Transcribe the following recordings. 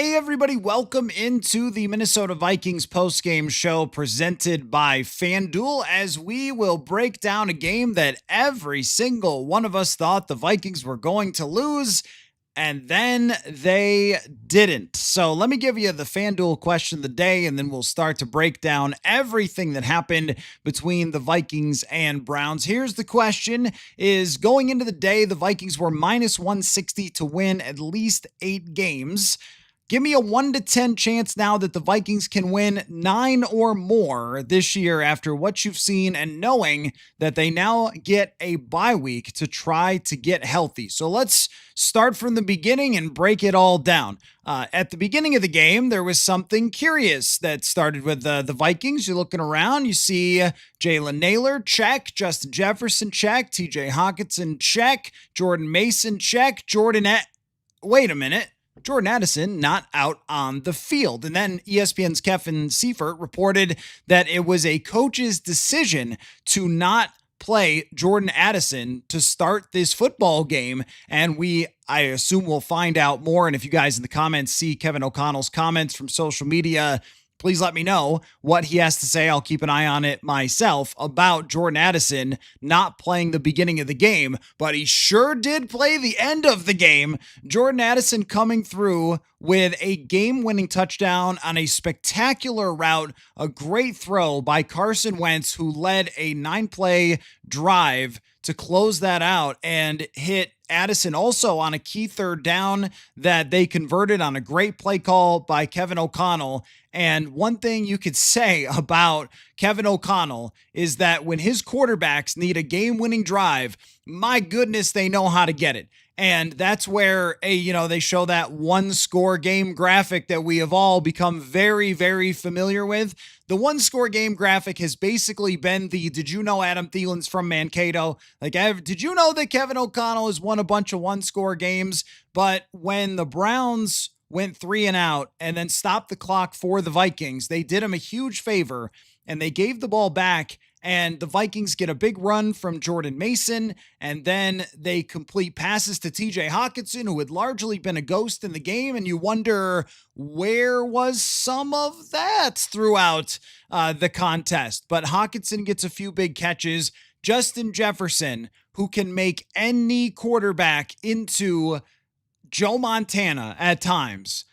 Hey everybody, welcome into the Minnesota Vikings postgame show presented by FanDuel as we will break down a game that every single one of us thought the Vikings were going to lose, and then they didn't. So let me give you the FanDuel question of the day, and then we'll start to break down everything that happened between the Vikings and Browns. Here's the question: is going into the day, the Vikings were minus 160 to win at least 8 games. Give me a 1 to 10 chance now that the Vikings can win 9 or more this year after what you've seen and knowing that they now get a bye week to try to get healthy. So let's start from the beginning and break it all down. At the beginning of the game, there was something curious that started with the Vikings. You're looking around, you see Jalen Nailor, check. Justin Jefferson, check. TJ Hockenson, check. Jordan Mason, check. Wait a minute. Jordan Addison not out on the field. And then ESPN's Kevin Seifert reported that it was a coach's decision to not play Jordan Addison to start this football game. And I assume we'll find out more. And if you guys in the comments see Kevin O'Connell's comments from social media, please let me know what he has to say. I'll keep an eye on it myself about Jordan Addison not playing the beginning of the game, but he sure did play the end of the game. Jordan Addison coming through with a game-winning touchdown on a spectacular route, a great throw by Carson Wentz, who led a 9-play drive to close that out and hit Addison also on a key third down that they converted on a great play call by Kevin O'Connell. And one thing you could say about Kevin O'Connell is that when his quarterbacks need a game-winning drive, my goodness, they know how to get it. And that's where they show that one-score game graphic that we have all become very, very familiar with. The one-score game graphic has basically been did you know Adam Thielen's from Mankato? Did you know that Kevin O'Connell has won a bunch of one-score games? But when the Browns went 3 and out and then stopped the clock for the Vikings, they did him a huge favor and they gave the ball back. And the Vikings get a big run from Jordan Mason, and then they complete passes to TJ Hockenson, who had largely been a ghost in the game. And you wonder, where was some of that throughout the contest? But Hockenson gets a few big catches. Justin Jefferson, who can make any quarterback into Joe Montana at times,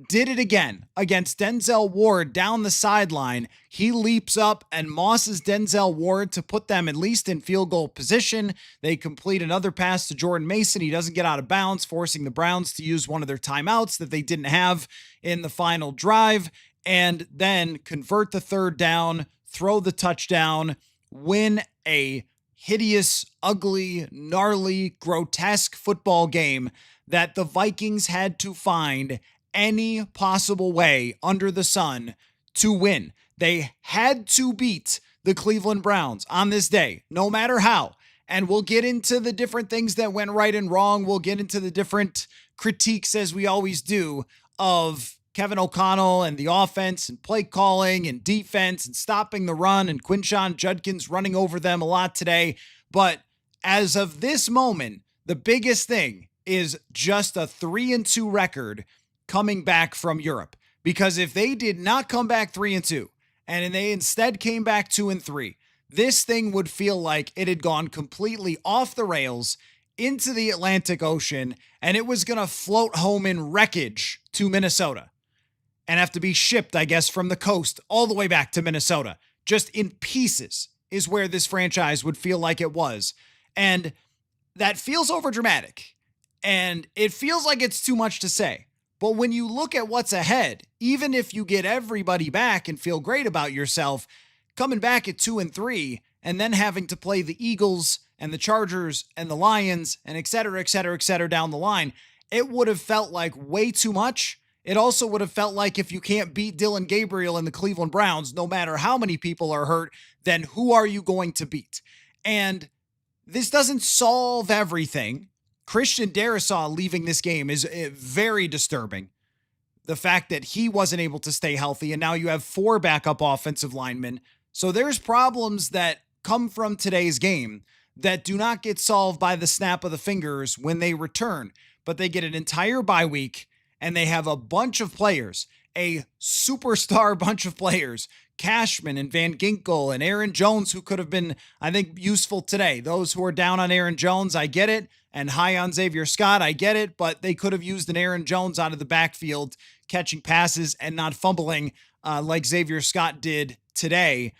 did it again against Denzel Ward down the sideline. He leaps up and mosses Denzel Ward to put them at least in field goal position. They complete another pass to Jordan Mason. He doesn't get out of bounds, forcing the Browns to use one of their timeouts that they didn't have in the final drive, and then convert the third down, throw the touchdown, win a hideous, ugly, gnarly, grotesque football game that the Vikings had to find any possible way under the sun to win. They had to beat the Cleveland Browns on this day, no matter how. And we'll get into the different things that went right and wrong. We'll get into the different critiques, as we always do, of Kevin O'Connell and the offense and play calling and defense and stopping the run and Quinshon Judkins running over them a lot today. But as of this moment, the biggest thing is just a 3-2 record coming back from Europe. Because if they did not come back 3-2 and they instead came back 2-3, this thing would feel like it had gone completely off the rails into the Atlantic Ocean, and it was going to float home in wreckage to Minnesota and have to be shipped, I guess, from the coast all the way back to Minnesota. Just in pieces is where this franchise would feel like it was. And that feels overdramatic. And it feels like it's too much to say. But when you look at what's ahead, even if you get everybody back and feel great about yourself, coming back at 2-3 and then having to play the Eagles and the Chargers and the Lions and et cetera down the line, it would have felt like way too much. It also would have felt like if you can't beat Dylan Gabriel and the Cleveland Browns, no matter how many people are hurt, then who are you going to beat? And this doesn't solve everything. Christian Darrisaw leaving this game is very disturbing. The fact that he wasn't able to stay healthy, and now you have 4 backup offensive linemen. So there's problems that come from today's game that do not get solved by the snap of the fingers when they return, but they get an entire bye week and they have a bunch of players, a superstar bunch of players, Cashman and Van Ginkel and Aaron Jones, who could have been, I think, useful today. Those who are down on Aaron Jones, I get it, and high on Xavier Scott, I get it, but they could have used an Aaron Jones out of the backfield, catching passes and not fumbling like Xavier Scott did today.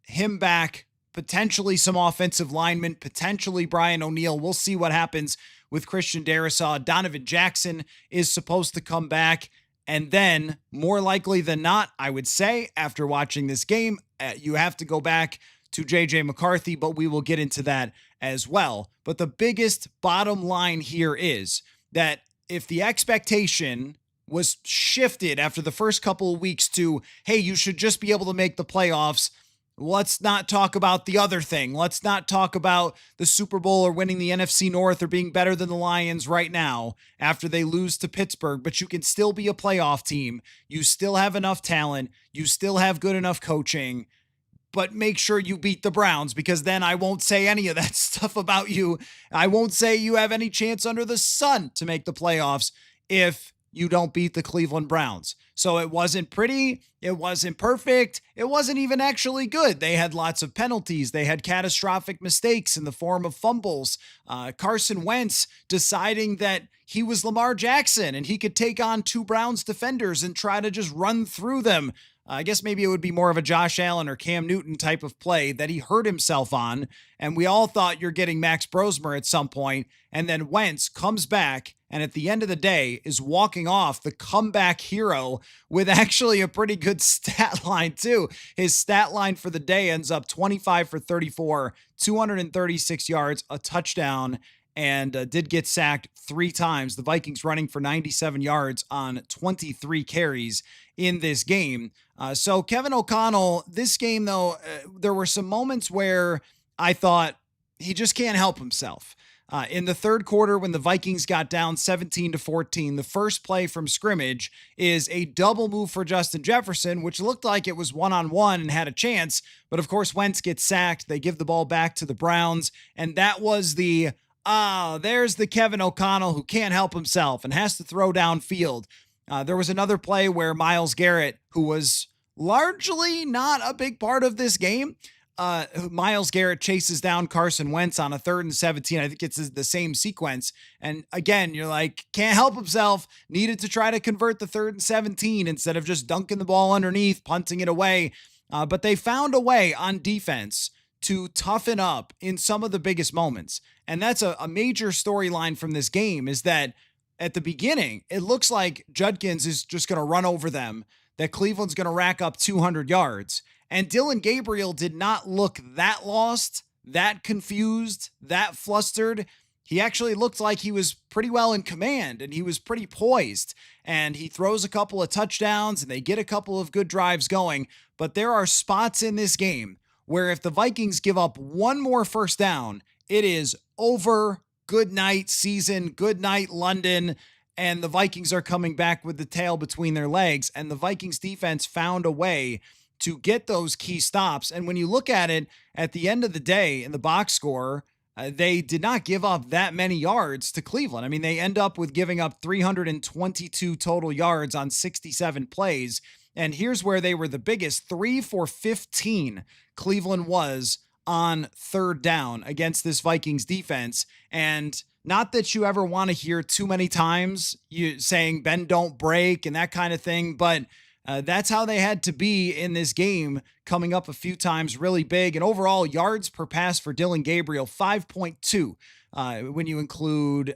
Him back, potentially some offensive linemen, potentially Brian O'Neill. We'll see what happens with Christian Darrisaw. Donovan Jackson is supposed to come back. And then, more likely than not, I would say, after watching this game, you have to go back to J.J. McCarthy, but we will get into that as well. But the biggest bottom line here is that if the expectation was shifted after the first couple of weeks to, hey, you should just be able to make the playoffs, let's not talk about the other thing. Let's not talk about the Super Bowl or winning the NFC North or being better than the Lions right now after they lose to Pittsburgh, but you can still be a playoff team. You still have enough talent. You still have good enough coaching, but make sure you beat the Browns, because then I won't say any of that stuff about you. I won't say you have any chance under the sun to make the playoffs if you don't beat the Cleveland Browns. So it wasn't pretty. It wasn't perfect. It wasn't even actually good. They had lots of penalties. They had catastrophic mistakes in the form of fumbles. Carson Wentz deciding that he was Lamar Jackson and he could take on two Browns defenders and try to just run through them. I guess maybe it would be more of a Josh Allen or Cam Newton type of play that he hurt himself on. And we all thought you're getting Max Brosmer at some point. And then Wentz comes back and at the end of the day is walking off the comeback hero with actually a pretty good stat line too. His stat line for the day ends up 25 for 34, 236 yards, a touchdown, and did get sacked 3 times. The Vikings running for 97 yards on 23 carries in this game. So Kevin O'Connell, this game though, there were some moments where I thought he just can't help himself. In the third quarter, when the Vikings got down 17-14, the first play from scrimmage is a double move for Justin Jefferson, which looked like it was one-on-one and had a chance. But of course, Wentz gets sacked. They give the ball back to the Browns. And that was there's the Kevin O'Connell who can't help himself and has to throw downfield. There was another play where Myles Garrett, who was largely not a big part of this game, Myles Garrett chases down Carson Wentz on a 3rd and 17. I think it's the same sequence. And again, you're like, can't help himself. Needed to try to convert the 3rd and 17 instead of just dunking the ball underneath, punting it away. But they found a way on defense to toughen up in some of the biggest moments. And that's a major storyline from this game, is that at the beginning, it looks like Judkins is just going to run over them, that Cleveland's going to rack up 200 yards. And Dillon Gabriel did not look that lost, that confused, that flustered. He actually looked like he was pretty well in command and he was pretty poised. And he throws a couple of touchdowns and they get a couple of good drives going. But there are spots in this game where if the Vikings give up one more first down, it is over. Good night, season. Good night, London. And the Vikings are coming back with the tail between their legs. And the Vikings defense found a way to get those key stops. And when you look at it at the end of the day in the box score, they did not give up that many yards to Cleveland. I mean, they end up with giving up 322 total yards on 67 plays. And here's where they were the biggest: 3 for 15 Cleveland was on third down against this Vikings defense. And not that you ever want to hear too many times you saying bend don't break and that kind of thing, but that's how they had to be in this game, coming up a few times really big. And overall yards per pass for Dillon Gabriel, 5.2. When you include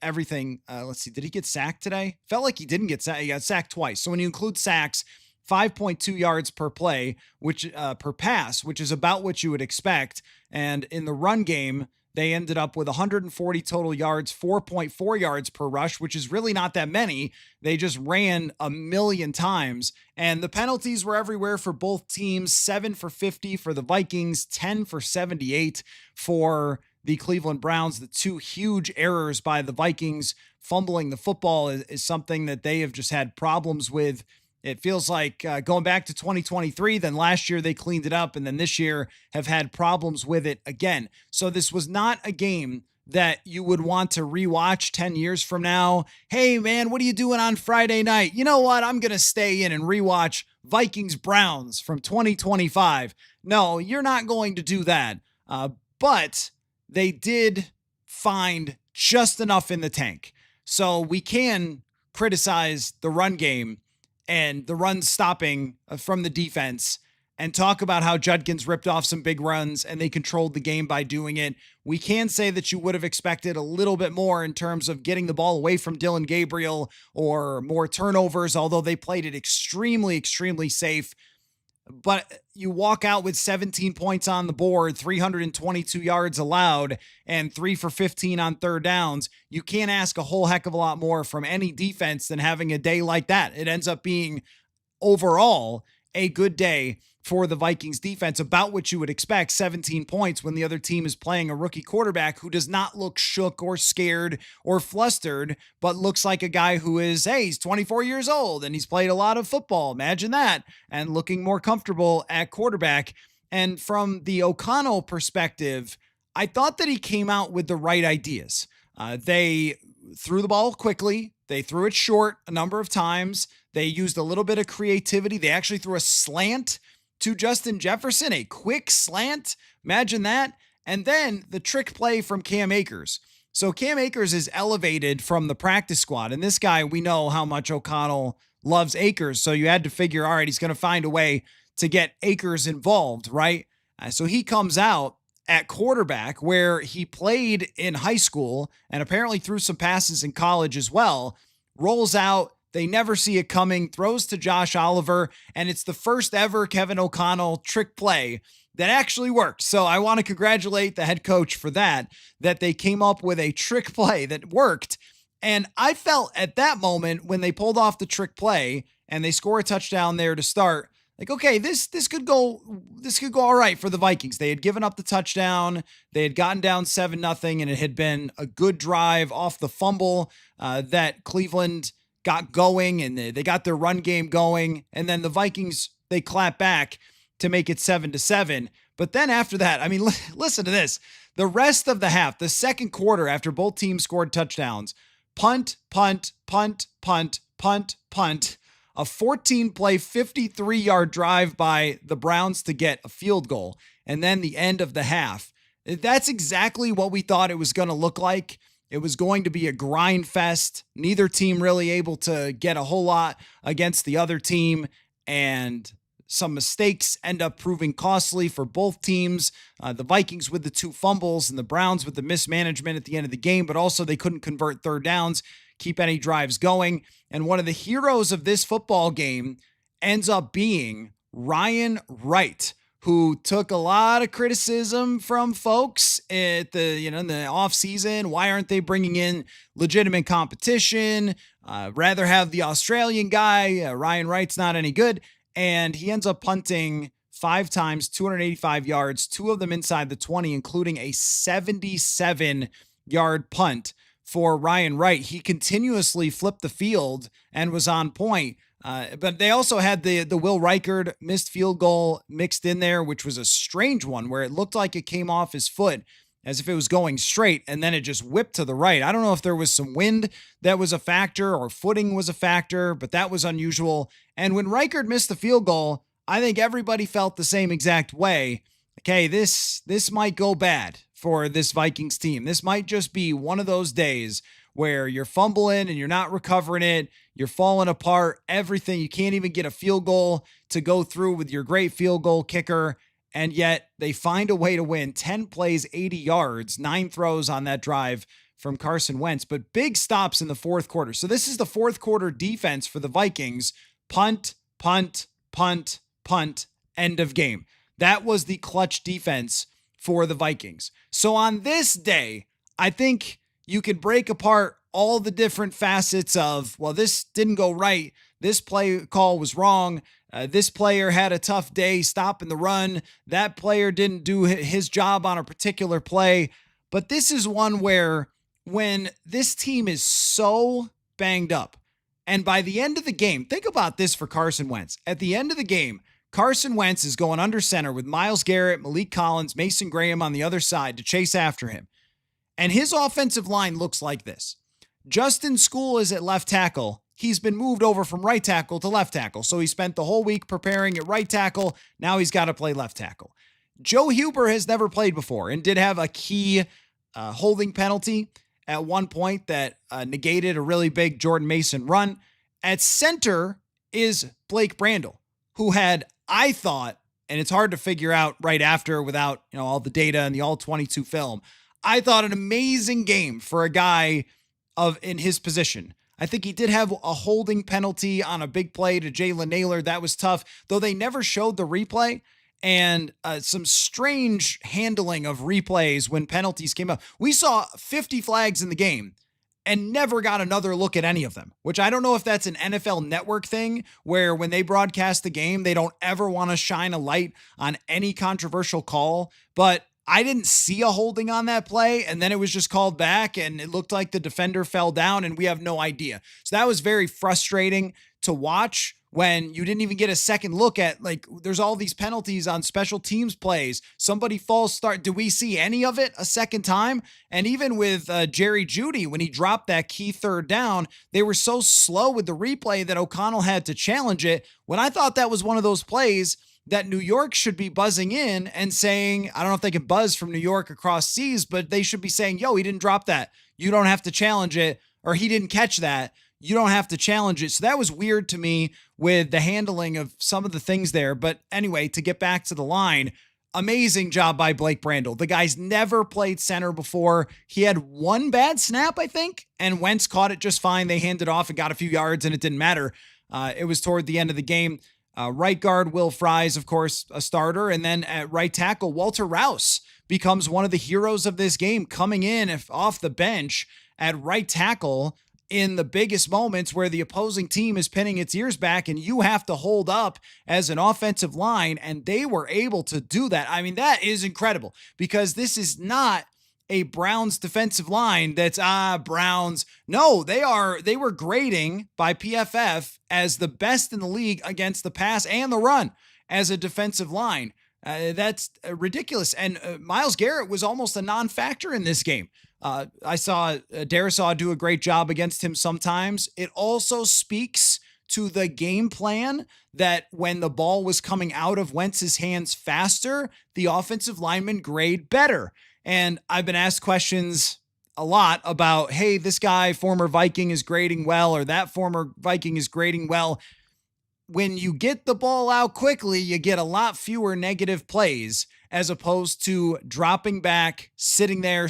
everything. Let's see, did he get sacked today? Felt like he didn't get sacked. He got sacked twice. So when you include sacks, 5.2 yards per play, which per pass, which is about what you would expect. And in the run game, they ended up with 140 total yards, 4.4 yards per rush, which is really not that many. They just ran a million times. And the penalties were everywhere for both teams: 7 for 50 for the Vikings, 10 for 78 for the Cleveland Browns. The two huge errors by the Vikings. Fumbling the football is something that they have just had problems with. It feels like going back to 2023, then last year they cleaned it up, and then this year have had problems with it again. So this was not a game that you would want to rewatch 10 years from now. Hey, man, what are you doing on Friday night? You know what? I'm going to stay in and rewatch Vikings Browns from 2025. No, you're not going to do that. But they did find just enough in the tank. So we can criticize the run game and the run stopping from the defense and talk about how Judkins ripped off some big runs and they controlled the game by doing it. We can say that you would have expected a little bit more in terms of getting the ball away from Dylan Gabriel or more turnovers, although they played it extremely, extremely safe. But you walk out with 17 points on the board, 322 yards allowed, and 3 for 15 on third downs. You can't ask a whole heck of a lot more from any defense than having a day like that. It ends up being overall a good day for the Vikings defense, about what you would expect, 17 points when the other team is playing a rookie quarterback who does not look shook or scared or flustered, but looks like a guy who is, hey, he's 24 years old and he's played a lot of football. Imagine that. And looking more comfortable at quarterback. And from the O'Connell perspective, I thought that he came out with the right ideas. They threw the ball quickly. They threw it short a number of times. They used a little bit of creativity. They actually threw a slant to Justin Jefferson, a quick slant. Imagine that. And then the trick play from Cam Akers. So Cam Akers is elevated from the practice squad. And this guy, we know how much O'Connell loves Akers. So you had to figure, all right, he's going to find a way to get Akers involved, right? So he comes out at quarterback where he played in high school and apparently threw some passes in college as well. Rolls out. They never see it coming, throws to Josh Oliver, and it's the first ever Kevin O'Connell trick play that actually worked. So I want to congratulate the head coach for that they came up with a trick play that worked. And I felt at that moment when they pulled off the trick play and they score a touchdown there to start, like, okay, this could go all right for the Vikings. They had given up the touchdown. They had gotten down 7-0, and it had been a good drive off the fumble that Cleveland got going, and they got their run game going. And then the Vikings, they clap back to make it 7-7. But then after that, I mean, listen to this. The rest of the half, the second quarter, after both teams scored touchdowns, punt, punt, punt, punt, punt, punt, a 14-play, 53-yard drive by the Browns to get a field goal, and then the end of the half. That's exactly what we thought it was going to look like. It was going to be a grind fest. Neither team really able to get a whole lot against the other team, and some mistakes end up proving costly for both teams. The Vikings with the 2 fumbles and the Browns with the mismanagement at the end of the game, but also they couldn't convert third downs, keep any drives going. And one of the heroes of this football game ends up being Ryan Wright, who took a lot of criticism from folks at in the offseason. Why aren't they bringing in legitimate competition? Rather have the Australian guy. Ryan Wright's not any good. And he ends up punting 5 times, 285 yards, 2 of them inside the 20, including a 77-yard punt for Ryan Wright. He continuously flipped the field and was on point. But they also had the Will Reichard missed field goal mixed in there, which was a strange one where it looked like it came off his foot as if it was going straight, and then it just whipped to the right. I don't know if there was some wind that was a factor or footing was a factor, but that was unusual. And when Reichard missed the field goal, I think everybody felt the same exact way. Okay, this might go bad for this Vikings team. This might just be one of those days where you're fumbling and you're not recovering it. You're falling apart, everything. You can't even get a field goal to go through with your great field goal kicker. And yet they find a way to win. 10 plays, 80 yards, 9 throws on that drive from Carson Wentz, but big stops in the fourth quarter. So this is the fourth quarter defense for the Vikings. Punt, punt, punt, punt, end of game. That was the clutch defense for the Vikings. So on this day, I think you could break apart all the different facets of, well, this didn't go right. This play call was wrong. This player had a tough day stopping the run. That player didn't do his job on a particular play. But this is one where when this team is so banged up, and by the end of the game, think about this for Carson Wentz. At the end of the game, Carson Wentz is going under center with Myles Garrett, Malik Collins, Mason Graham on the other side to chase after him. And his offensive line looks like this. Justin School is at left tackle. He's been moved over from right tackle to left tackle. So he spent the whole week preparing at right tackle. Now he's got to play left tackle. Joe Huber has never played before and did have a key holding penalty at one point that negated a really big Jordan Mason run. At center is Blake Brandel, who had, I thought, and it's hard to figure out right after without, all the data and the all 22 film. I thought an amazing game for a guy in his position. I think he did have a holding penalty on a big play to Jalen Naylor. That was tough, though they never showed the replay, and some strange handling of replays when penalties came up. We saw 50 flags in the game and never got another look at any of them, which I don't know if that's an NFL Network thing where when they broadcast the game, they don't ever want to shine a light on any controversial call, but I didn't see a holding on that play, and then it was just called back, and it looked like the defender fell down, and we have no idea. So that was very frustrating to watch when you didn't even get a second look at, there's all these penalties on special teams plays. Somebody false start. Do we see any of it a second time? And even with Jerry Jeudy, when he dropped that key third down, they were so slow with the replay that O'Connell had to challenge it, when I thought that was one of those plays that New York should be buzzing in and saying, I don't know if they can buzz from New York across seas, but they should be saying, yo, he didn't drop that. You don't have to challenge it. Or he didn't catch that. You don't have to challenge it. So that was weird to me with the handling of some of the things there. But anyway, to get back to the line, amazing job by Blake Brandel. The guy's never played center before. He had one bad snap, I think, and Wentz caught it just fine. They handed off and got a few yards, and it didn't matter. It was toward the end of the game. Right guard, Will Fries, of course, a starter. And then at right tackle, Walter Rouse becomes one of the heroes of this game, coming in off the bench at right tackle in the biggest moments where the opposing team is pinning its ears back and you have to hold up as an offensive line. And they were able to do that. I mean, that is incredible because this is not a Browns defensive line that's Browns. No, they were grading by PFF as the best in the league against the pass and the run as a defensive line. That's ridiculous. And Myles Garrett was almost a non-factor in this game. I saw Darisaw do a great job against him sometimes. It also speaks to the game plan that when the ball was coming out of Wentz's hands faster, the offensive linemen grade better. And I've been asked questions a lot about, hey, this guy, former Viking, is grading well, or that former Viking is grading well. When you get the ball out quickly, you get a lot fewer negative plays as opposed to dropping back, sitting there,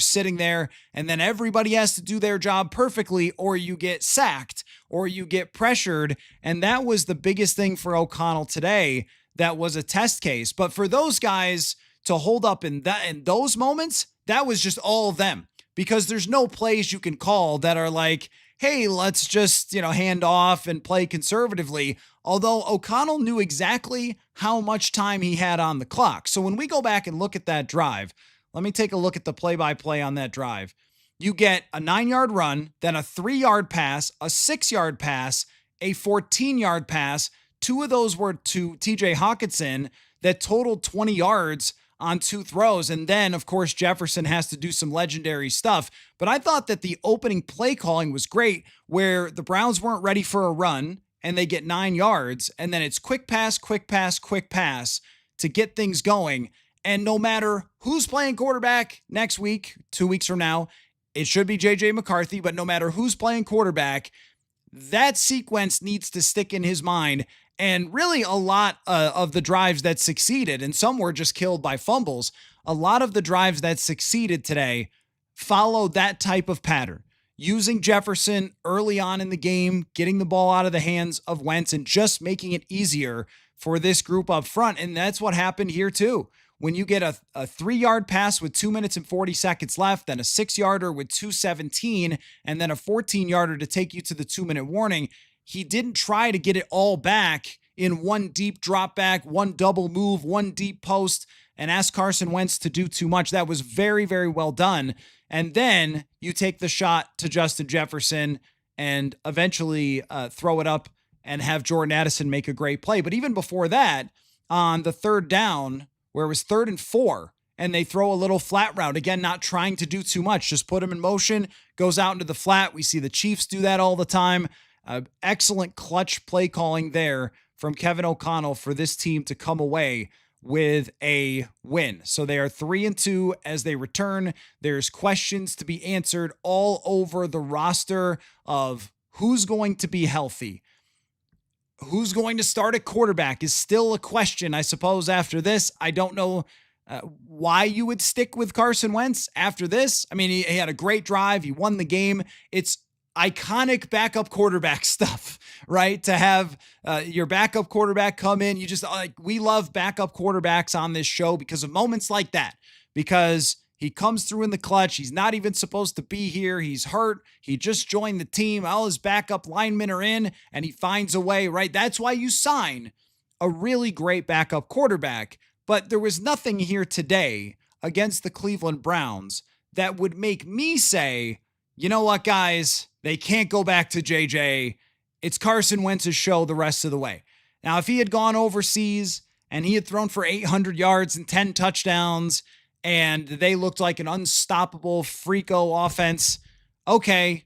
and then everybody has to do their job perfectly, or you get sacked, or you get pressured. And that was the biggest thing for O'Connell today. That was a test case. But for those guys to hold up in those moments, that was just all of them, because there's no plays you can call that are like, hey, let's just, hand off and play conservatively. Although O'Connell knew exactly how much time he had on the clock. So when we go back and look at that drive, let me take a look at the play-by-play on that drive. You get a 9-yard run, then a 3-yard pass, a 6-yard pass, a 14-yard pass. 2 of those were to TJ Hawkinson that totaled 20 yards on 2 throws. And then, of course, Jefferson has to do some legendary stuff. But I thought that the opening play calling was great, where the Browns weren't ready for a run and they get 9 yards. And then it's quick pass, quick pass, quick pass to get things going. And no matter who's playing quarterback next week, 2 weeks from now, it should be JJ McCarthy. But no matter who's playing quarterback, that sequence needs to stick in his mind. And really a lot of the drives that succeeded, and some were just killed by fumbles, a lot of the drives that succeeded today followed that type of pattern. Using Jefferson early on in the game, getting the ball out of the hands of Wentz, and just making it easier for this group up front. And that's what happened here too. When you get a 3-yard pass with 2 minutes and 40 seconds left, then a 6-yarder with 2:17, and then a 14-yarder to take you to the 2-minute warning, he didn't try to get it all back in one deep drop back, one double move, one deep post, and ask Carson Wentz to do too much. That was very, very well done. And then you take the shot to Justin Jefferson and eventually throw it up and have Jordan Addison make a great play. But even before that, on the 3rd down, where it was 3rd and 4, and they throw a little flat route. Again, not trying to do too much, just put him in motion, goes out into the flat. We see the Chiefs do that all the time. Excellent clutch play calling there from Kevin O'Connell for this team to come away with a win. So they are 3-2 as they return. There's questions to be answered all over the roster of who's going to be healthy. Who's going to start at quarterback is still a question, I suppose, after this. I don't know why you would stick with Carson Wentz after this. I mean, he had a great drive. He won the game. It's iconic backup quarterback stuff, right? To have your backup quarterback come in. You just we love backup quarterbacks on this show because of moments like that, because he comes through in the clutch. He's not even supposed to be here. He's hurt. He just joined the team. All his backup linemen are in and he finds a way, right? That's why you sign a really great backup quarterback. But there was nothing here today against the Cleveland Browns that would make me say, you know what, guys, they can't go back to JJ. It's Carson Wentz's show the rest of the way. Now, if he had gone overseas and he had thrown for 800 yards and 10 touchdowns and they looked like an unstoppable freako offense, okay,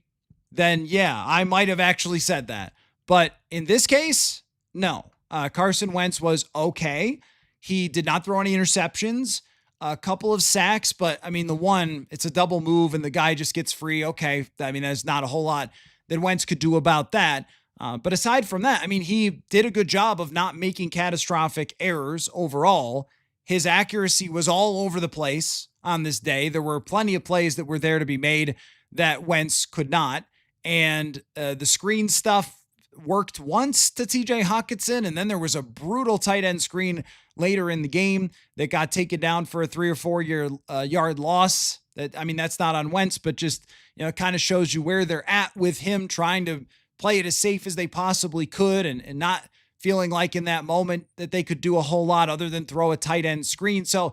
then yeah, I might have actually said that. But in this case, no. Carson Wentz was okay. He did not throw any interceptions, a couple of sacks, but I mean, the one, it's a double move and the guy just gets free. Okay. I mean, there's not a whole lot that Wentz could do about that. But aside from that, I mean, he did a good job of not making catastrophic errors overall. His accuracy was all over the place on this day. There were plenty of plays that were there to be made that Wentz could not. And the screen stuff worked once to TJ Hawkinson, and then there was a brutal tight end screen later in the game that got taken down for a 3 or 4 yard loss. That, I mean, that's not on Wentz, but just, you know, kind of shows you where they're at with him trying to play it as safe as they possibly could and not feeling like in that moment that they could do a whole lot other than throw a tight end screen. So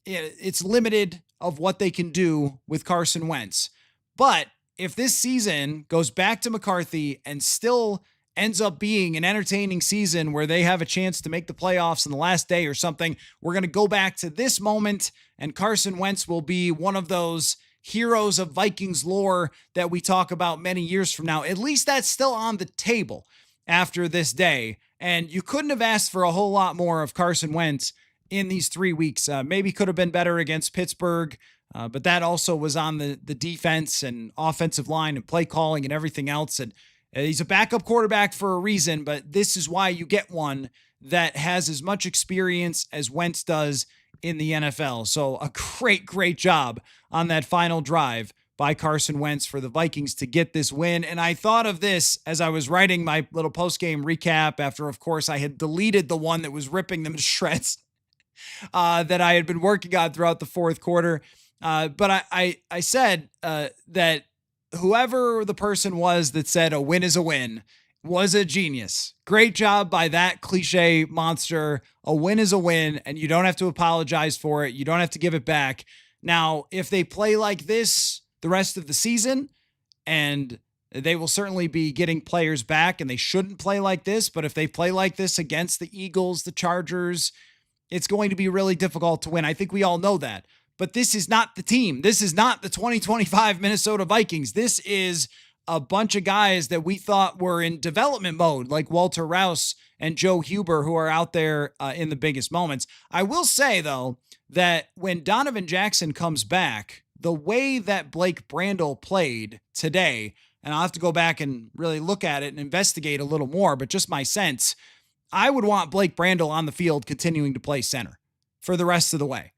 it's limited of what they can do with Carson Wentz. But if this season goes back to McCarthy and still ends up being an entertaining season where they have a chance to make the playoffs in the last day or something, we're going to go back to this moment and Carson Wentz will be one of those heroes of Vikings lore that we talk about many years from now. At least that's still on the table after this day. And you couldn't have asked for a whole lot more of Carson Wentz in these 3 weeks. Maybe could have been better against Pittsburgh, but that also was on the defense and offensive line and play calling and everything else. And he's a backup quarterback for a reason, but this is why you get one that has as much experience as Wentz does in the NFL. So a great job on that final drive by Carson Wentz for the Vikings to get this win. And I thought of this as I was writing my little post-game recap after, of course, I had deleted the one that was ripping them to shreds that I had been working on throughout the fourth quarter. But I said that whoever the person was that said a win is a win was a genius. Great job by that cliche monster. A win is a win, and you don't have to apologize for it. You don't have to give it back. Now, if they play like this the rest of the season, and they will certainly be getting players back, and they shouldn't play like this, but if they play like this against the Eagles, the Chargers, it's going to be really difficult to win. I think we all know that. But this is not the team. This is not the 2025 Minnesota Vikings. This is a bunch of guys that we thought were in development mode, like Walter Rouse and Joe Huber, who are out there in the biggest moments. I will say, though, that when Donovan Jackson comes back, the way that Blake Brandel played today, and I'll have to go back and really look at it and investigate a little more, but just my sense, I would want Blake Brandel on the field continuing to play center for the rest of the way.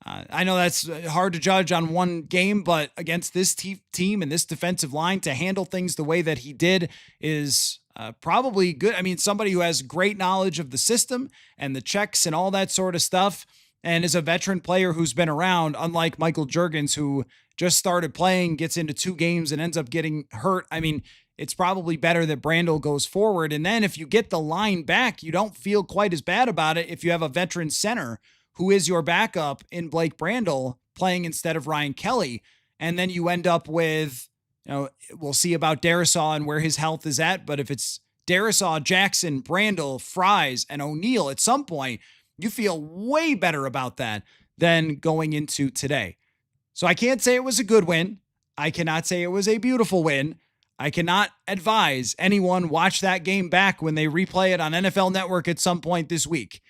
I know that's hard to judge on one game, but against this team and this defensive line, to handle things the way that he did is probably good. I mean, somebody who has great knowledge of the system and the checks and all that sort of stuff, and is a veteran player who's been around, unlike Michael Juergens, who just started playing, gets into 2 games and ends up getting hurt. I mean, it's probably better that Brandel goes forward. And then if you get the line back, you don't feel quite as bad about it if you have a veteran center who is your backup in Blake Brandel playing instead of Ryan Kelly. And then you end up with, you know, we'll see about Darisaw and where his health is at. But if it's Darisaw, Jackson, Brandel, Fries, and O'Neal at some point, you feel way better about that than going into today. So I can't say it was a good win. I cannot say it was a beautiful win. I cannot advise anyone watch that game back when they replay it on NFL Network at some point this week.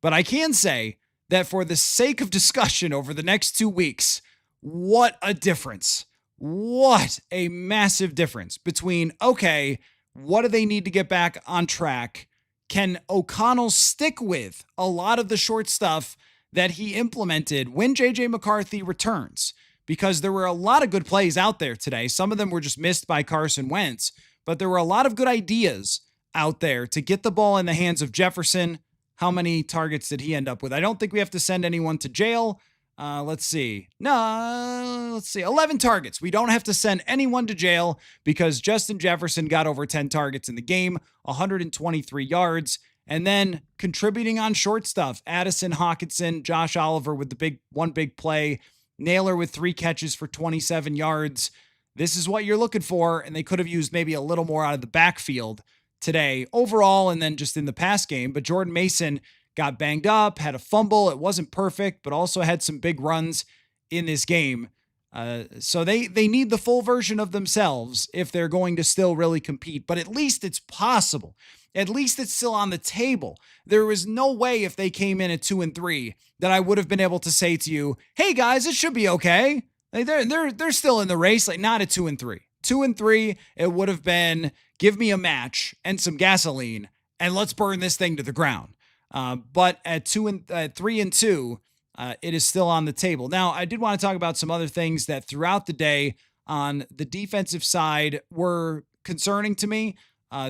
But I can say that for the sake of discussion over the next 2 weeks, what a difference. What a massive difference between, okay, what do they need to get back on track? Can O'Connell stick with a lot of the short stuff that he implemented when JJ McCarthy returns? Because there were a lot of good plays out there today. Some of them were just missed by Carson Wentz, but there were a lot of good ideas out there to get the ball in the hands of Jefferson. How many targets did he end up with? I don't think we have to send anyone to jail. Let's see. 11 targets. We don't have to send anyone to jail because Justin Jefferson got over 10 targets in the game, 123 yards, and then contributing on short stuff. Addison, Hawkinson, Josh Oliver with the one big play, Naylor with 3 catches for 27 yards. This is what you're looking for, and they could have used maybe a little more out of the backfield today overall and then just in the pass game. But Jordan Mason got banged up, had a fumble. It wasn't perfect, but also had some big runs in this game. So they need the full version of themselves if they're going to still really compete. But at least it's possible. At least it's still on the table. There was no way if they came in at 2-3 that I would have been able to say to you, hey guys, it should be okay. Like they're still in the race, like not at 2-3. 2-3, it would have been give me a match and some gasoline and let's burn this thing to the ground. But at 3-2, it is still on the table. Now, I did want to talk about some other things that throughout the day on the defensive side were concerning to me.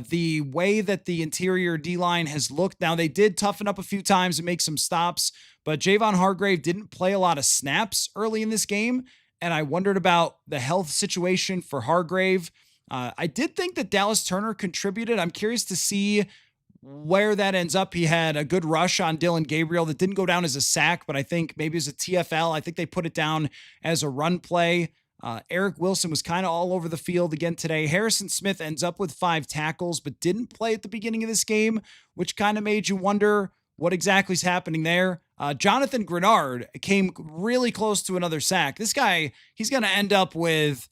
The way that the interior D-line has looked. Now, they did toughen up a few times and make some stops, but Javon Hargrave didn't play a lot of snaps early in this game, and I wondered about the health situation for Hargrave. I did think that Dallas Turner contributed. I'm curious to see where that ends up. He had a good rush on Dylan Gabriel that didn't go down as a sack, but I think maybe as a TFL. I think they put it down as a run play. Eric Wilson was kind of all over the field again today. Harrison Smith ends up with 5 tackles, but didn't play at the beginning of this game, which kind of made you wonder what exactly is happening there. Jonathan Grenard came really close to another sack. This guy, he's going to end up with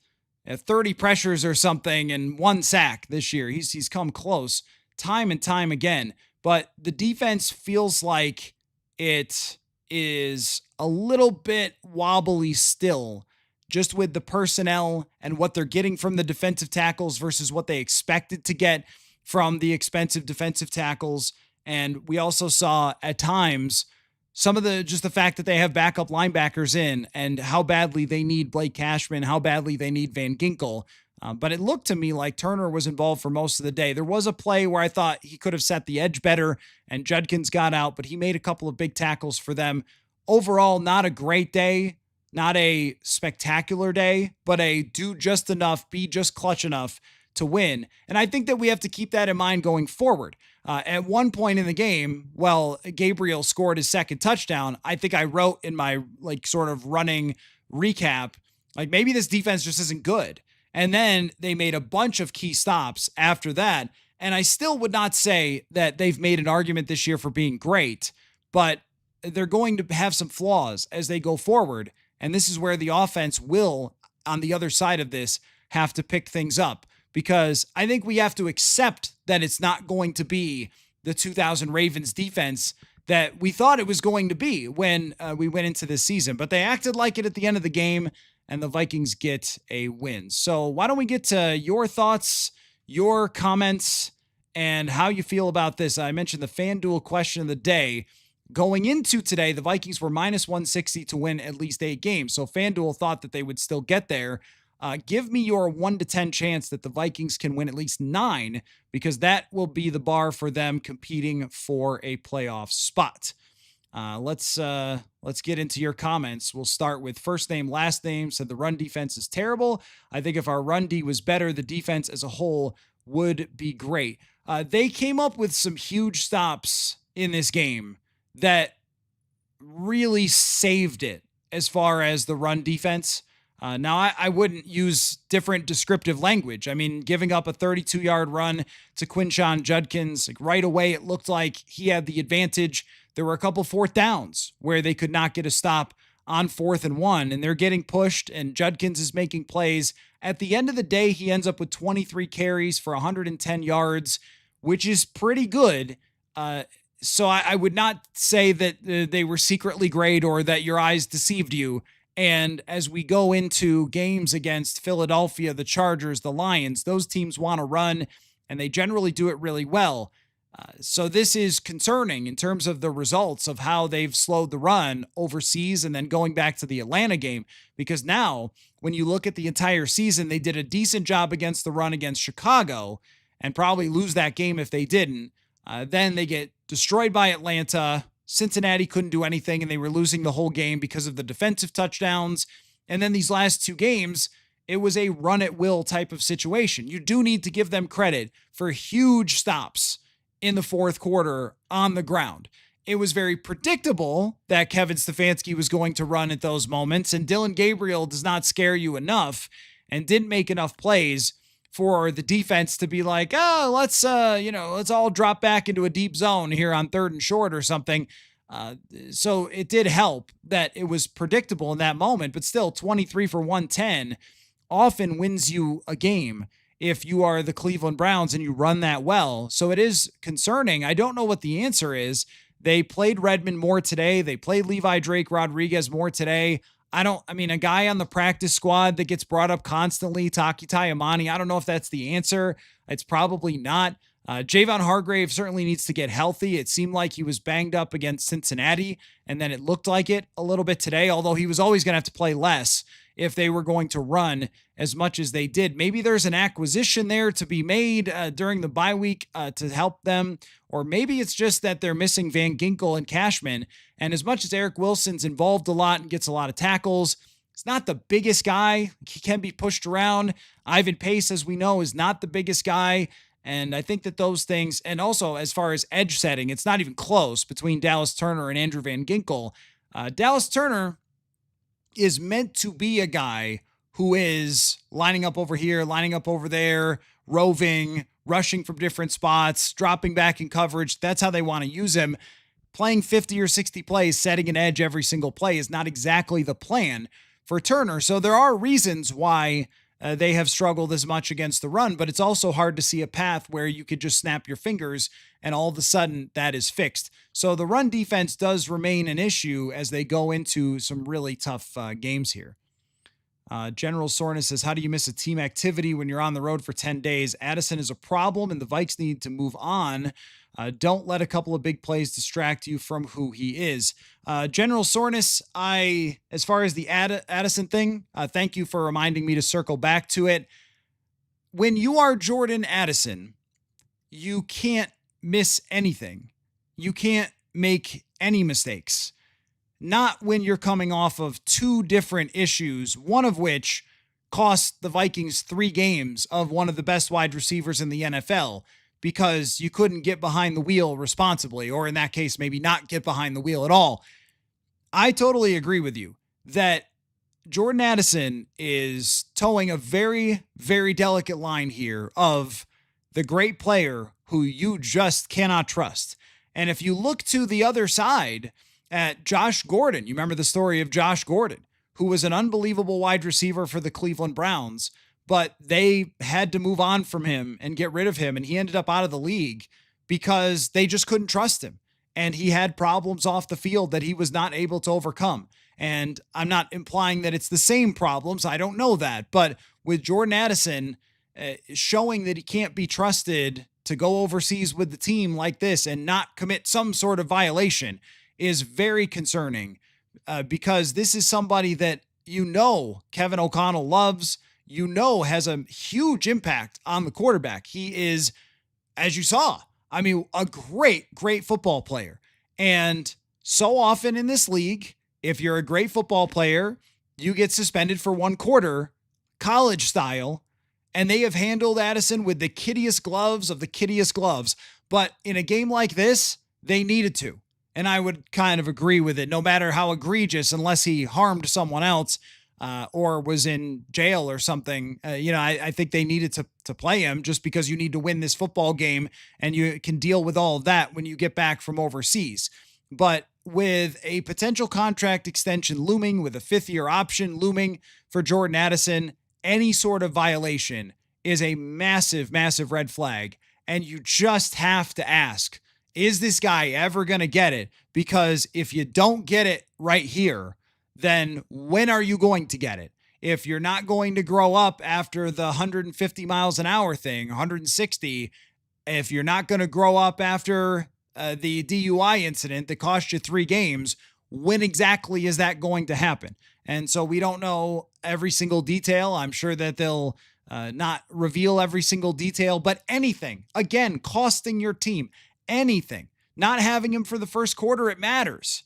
30 pressures or something and 1 sack this year. He's come close time and time again, but the defense feels like it is a little bit wobbly still, just with the personnel and what they're getting from the defensive tackles versus what they expected to get from the expensive defensive tackles. And we also saw at times some of the fact that they have backup linebackers in and how badly they need Blake Cashman, how badly they need Van Ginkel. But it looked to me like Turner was involved for most of the day. There was a play where I thought he could have set the edge better and Judkins got out, but he made a couple of big tackles for them. Overall, not a great day, not a spectacular day, but a do just enough, be just clutch enough to win. And I think that we have to keep that in mind going forward. At one point in the game, Gabriel scored his second touchdown. I think I wrote in my sort of running recap, maybe this defense just isn't good. And then they made a bunch of key stops after that. And I still would not say that they've made an argument this year for being great, but they're going to have some flaws as they go forward. And this is where the offense will, on the other side of this, have to pick things up. Because I think we have to accept that it's not going to be the 2000 Ravens defense that we thought it was going to be when we went into this season. But they acted like it at the end of the game, and the Vikings get a win. So why don't we get to your thoughts, your comments, and how you feel about this. I mentioned the FanDuel question of the day. Going into today, the Vikings were minus 160 to win at least 8 games. So FanDuel thought that they would still get there. Give me your 1 to 10 chance that the Vikings can win at least 9, because that will be the bar for them competing for a playoff spot. Let's get into your comments. We'll start with first name, last name. Said the run defense is terrible. I think if our run D was better, the defense as a whole would be great. They came up with some huge stops in this game that really saved it as far as the run defense. Now, I wouldn't use different descriptive language. I mean, giving up a 32-yard run to Quinshon Judkins, like right away, it looked like he had the advantage. There were a couple fourth downs where they could not get a stop on 4th and 1, and they're getting pushed, and Judkins is making plays. At the end of the day, he ends up with 23 carries for 110 yards, which is pretty good. So I would not say that they were secretly great or that your eyes deceived you. And as we go into games against Philadelphia, the Chargers, the Lions, those teams want to run, and they generally do it really well. So this is concerning in terms of the results of how they've slowed the run overseas and then going back to the Atlanta game, because now when you look at the entire season, they did a decent job against the run against Chicago and probably lose that game if they didn't. Then they get destroyed by Atlanta. Cincinnati couldn't do anything, and they were losing the whole game because of the defensive touchdowns. And then these last two games, it was a run-at-will type of situation. You do need to give them credit for huge stops in the fourth quarter on the ground. It was very predictable that Kevin Stefanski was going to run at those moments, and Dillon Gabriel does not scare you enough and didn't make enough plays for the defense to be like, oh, let's all drop back into a deep zone here on 3rd and short or something. So it did help that it was predictable in that moment, but still 23 for 110 often wins you a game if you are the Cleveland Browns and you run that well. So it is concerning. I don't know what the answer is. They played Redmond more today. They played Levi Drake Rodriguez more today. A guy on the practice squad that gets brought up constantly, Taki Taimani, I don't know if that's the answer. It's probably not. Javon Hargrave certainly needs to get healthy. It seemed like he was banged up against Cincinnati, and then it looked like it a little bit today, although he was always going to have to play less if they were going to run as much as they did. Maybe there's an acquisition there to be made during the bye week to help them, or maybe it's just that they're missing Van Ginkel and Cashman. And as much as Eric Wilson's involved a lot and gets a lot of tackles, he's not the biggest guy. He can be pushed around. Ivan Pace, as we know, is not the biggest guy. And I think that those things, and also as far as edge setting, it's not even close between Dallas Turner and Andrew Van Ginkel. Dallas Turner is meant to be a guy who is lining up over here, lining up over there, roving, rushing from different spots, dropping back in coverage. That's how they want to use him. Playing 50 or 60 plays, setting an edge every single play is not exactly the plan for Turner. So there are reasons why they have struggled as much against the run, but it's also hard to see a path where you could just snap your fingers and all of a sudden that is fixed. So the run defense does remain an issue as they go into some really tough games here. General Soreness says, how do you miss a team activity when you're on the road for 10 days? Addison is a problem and the Vikes need to move on. Don't let a couple of big plays distract you from who he is. General Soreness, as far as the Addison thing, thank you for reminding me to circle back to it. When you are Jordan Addison, you can't miss anything. You can't make any mistakes. Not when you're coming off of two different issues, one of which cost the Vikings 3 games of one of the best wide receivers in the NFL because you couldn't get behind the wheel responsibly, or in that case, maybe not get behind the wheel at all. I totally agree with you that Jordan Addison is towing a very, very delicate line here of the great player who you just cannot trust. And if you look to the other side at Josh Gordon, you remember the story of Josh Gordon, who was an unbelievable wide receiver for the Cleveland Browns, but they had to move on from him and get rid of him. And he ended up out of the league because they just couldn't trust him. And he had problems off the field that he was not able to overcome. And I'm not implying that it's the same problems. I don't know that. But with Jordan Addison showing that he can't be trusted to go overseas with the team like this and not commit some sort of violation is very concerning because this is somebody that Kevin O'Connell loves, has a huge impact on the quarterback. He is, as you saw, a great, great football player. And so often in this league, if you're a great football player, you get suspended for 1 quarter, college style, and they have handled Addison with the kiddiest gloves of the kiddiest gloves. But in a game like this, they needed to. And I would kind of agree with it, no matter how egregious, unless he harmed someone else. or was in jail or something. I think they needed to play him just because you need to win this football game, and you can deal with all of that when you get back from overseas. But with a potential contract extension looming, with a fifth-year option looming for Jordan Addison, any sort of violation is a massive, massive red flag. And you just have to ask, is this guy ever going to get it? Because if you don't get it right here, then when are you going to get it? If you're not going to grow up after the 150 miles an hour thing, 160, if you're not going to grow up after the DUI incident that cost you 3 games, when exactly is that going to happen? And so we don't know every single detail. I'm sure that they'll not reveal every single detail, but anything, again, costing your team, anything, not having him for the first quarter, it matters,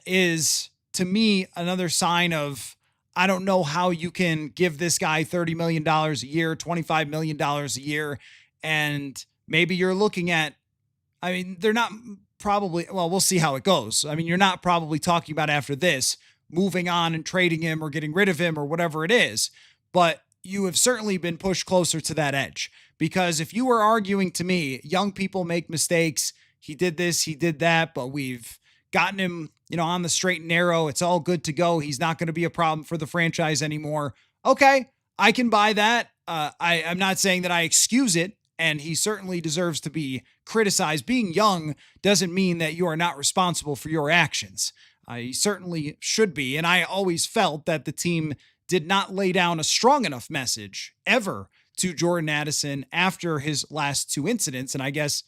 is to me another sign of, I don't know how you can give this guy $30 million a year, $25 million a year. And maybe you're looking at, I mean, they're not probably, well, we'll see how it goes. I mean, you're not probably talking about after this moving on and trading him or getting rid of him or whatever it is, but you have certainly been pushed closer to that edge. Because if you were arguing to me, young people make mistakes, he did this, he did that, but we've gotten him, on the straight and narrow, it's all good to go, he's not going to be a problem for the franchise anymore. Okay, I can buy that. I'm not saying that I excuse it, and he certainly deserves to be criticized. Being young doesn't mean that you are not responsible for your actions. He certainly should be, and I always felt that the team did not lay down a strong enough message ever to Jordan Addison after his last 2 incidents. And I guess,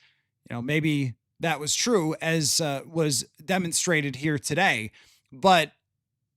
maybe that was true, as was demonstrated here today. But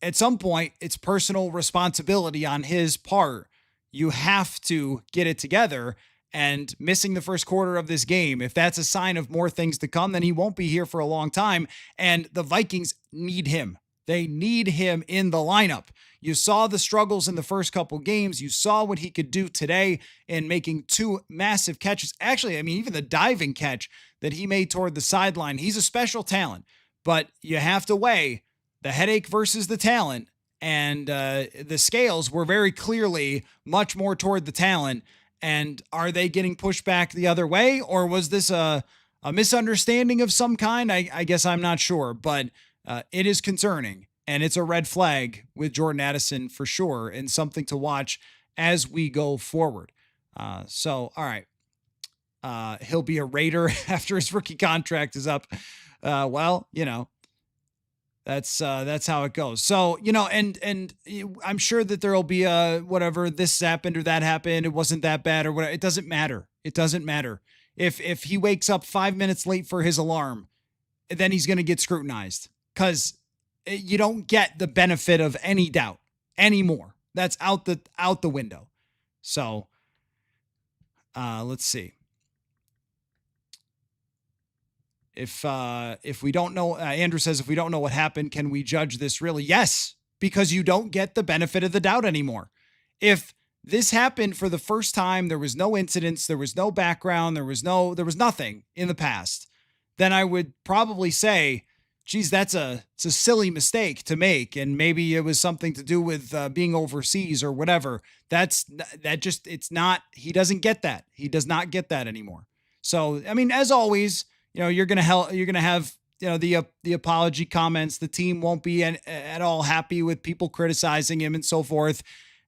at some point, it's personal responsibility on his part. You have to get it together. And missing the first quarter of this game, if that's a sign of more things to come, then he won't be here for a long time. And the Vikings need him. They need him in the lineup. You saw the struggles in the first couple games. You saw what he could do today in making 2 massive catches. Actually, I mean, even the diving catch that he made toward the sideline, he's a special talent. But you have to weigh the headache versus the talent. And the scales were very clearly much more toward the talent. And are they getting pushed back the other way? Or was this a misunderstanding of some kind? I guess I'm not sure. But it is concerning. And it's a red flag with Jordan Addison for sure, and something to watch as we go forward. All right. He'll be a Raider after his rookie contract is up. That's how it goes. So, and I'm sure that there'll be whatever, this happened or that happened, it wasn't that bad or whatever. It doesn't matter. It doesn't matter. If he wakes up 5 minutes late for his alarm, then he's going to get scrutinized, because you don't get the benefit of any doubt anymore. That's out the window. So, let's see. If we don't know, Andrew says, if we don't know what happened, can we judge this really? Yes, because you don't get the benefit of the doubt anymore. If this happened for the first time, there was no incidents, there was no background, there was nothing in the past, then I would probably say, geez, it's a silly mistake to make. And maybe it was something to do with being overseas or whatever. It's not, he doesn't get that. He does not get that anymore. So, I mean, as always, you're going to have, the apology comments. The team won't be at all happy with people criticizing him and so forth.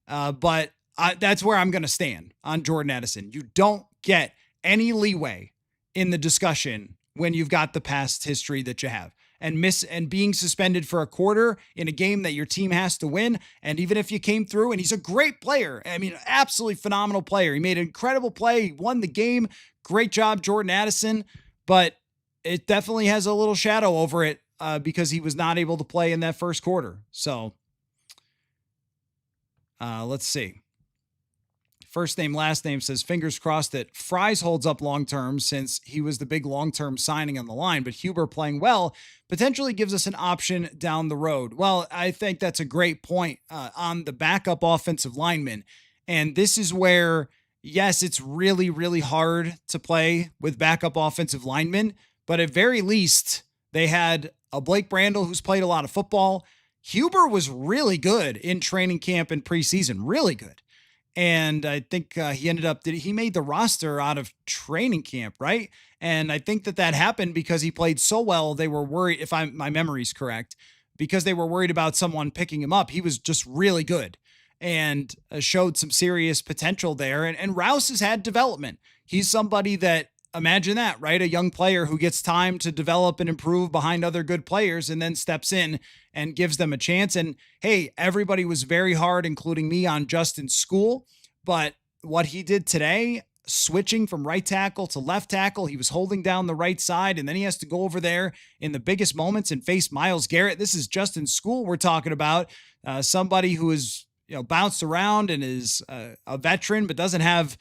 But that's where I'm going to stand on Jordan Addison. You don't get any leeway in the discussion when you've got the past history that you have. And being suspended for a quarter in a game that your team has to win. And even if you came through, and he's a great player, I mean, absolutely phenomenal player. He made an incredible play. He won the game. Great job, Jordan Addison. But it definitely has a little shadow over it because he was not able to play in that first quarter. So let's see. First name, last name says, fingers crossed that Fries holds up long-term, since he was the big long-term signing on the line, but Huber playing well potentially gives us an option down the road. Well, I think that's a great point on the backup offensive lineman. And this is where, yes, it's really, really hard to play with backup offensive linemen, but at very least they had a Blake Brandel who's played a lot of football. Huber was really good in training camp and preseason, really good. And I think he ended up, he made the roster out of training camp, right? And I think that happened because he played so well. They were worried, if my memory's correct, because they were worried about someone picking him up. He was just really good and showed some serious potential there. And Rouse has had development. He's somebody that, imagine that, right? A young player who gets time to develop and improve behind other good players and then steps in and gives them a chance. And hey, everybody was very hard, including me, on Justin School. But what he did today, switching from right tackle to left tackle, he was holding down the right side, and then he has to go over there in the biggest moments and face Myles Garrett. This is Justin School we're talking about, somebody who is bounced around and is a veteran, but doesn't have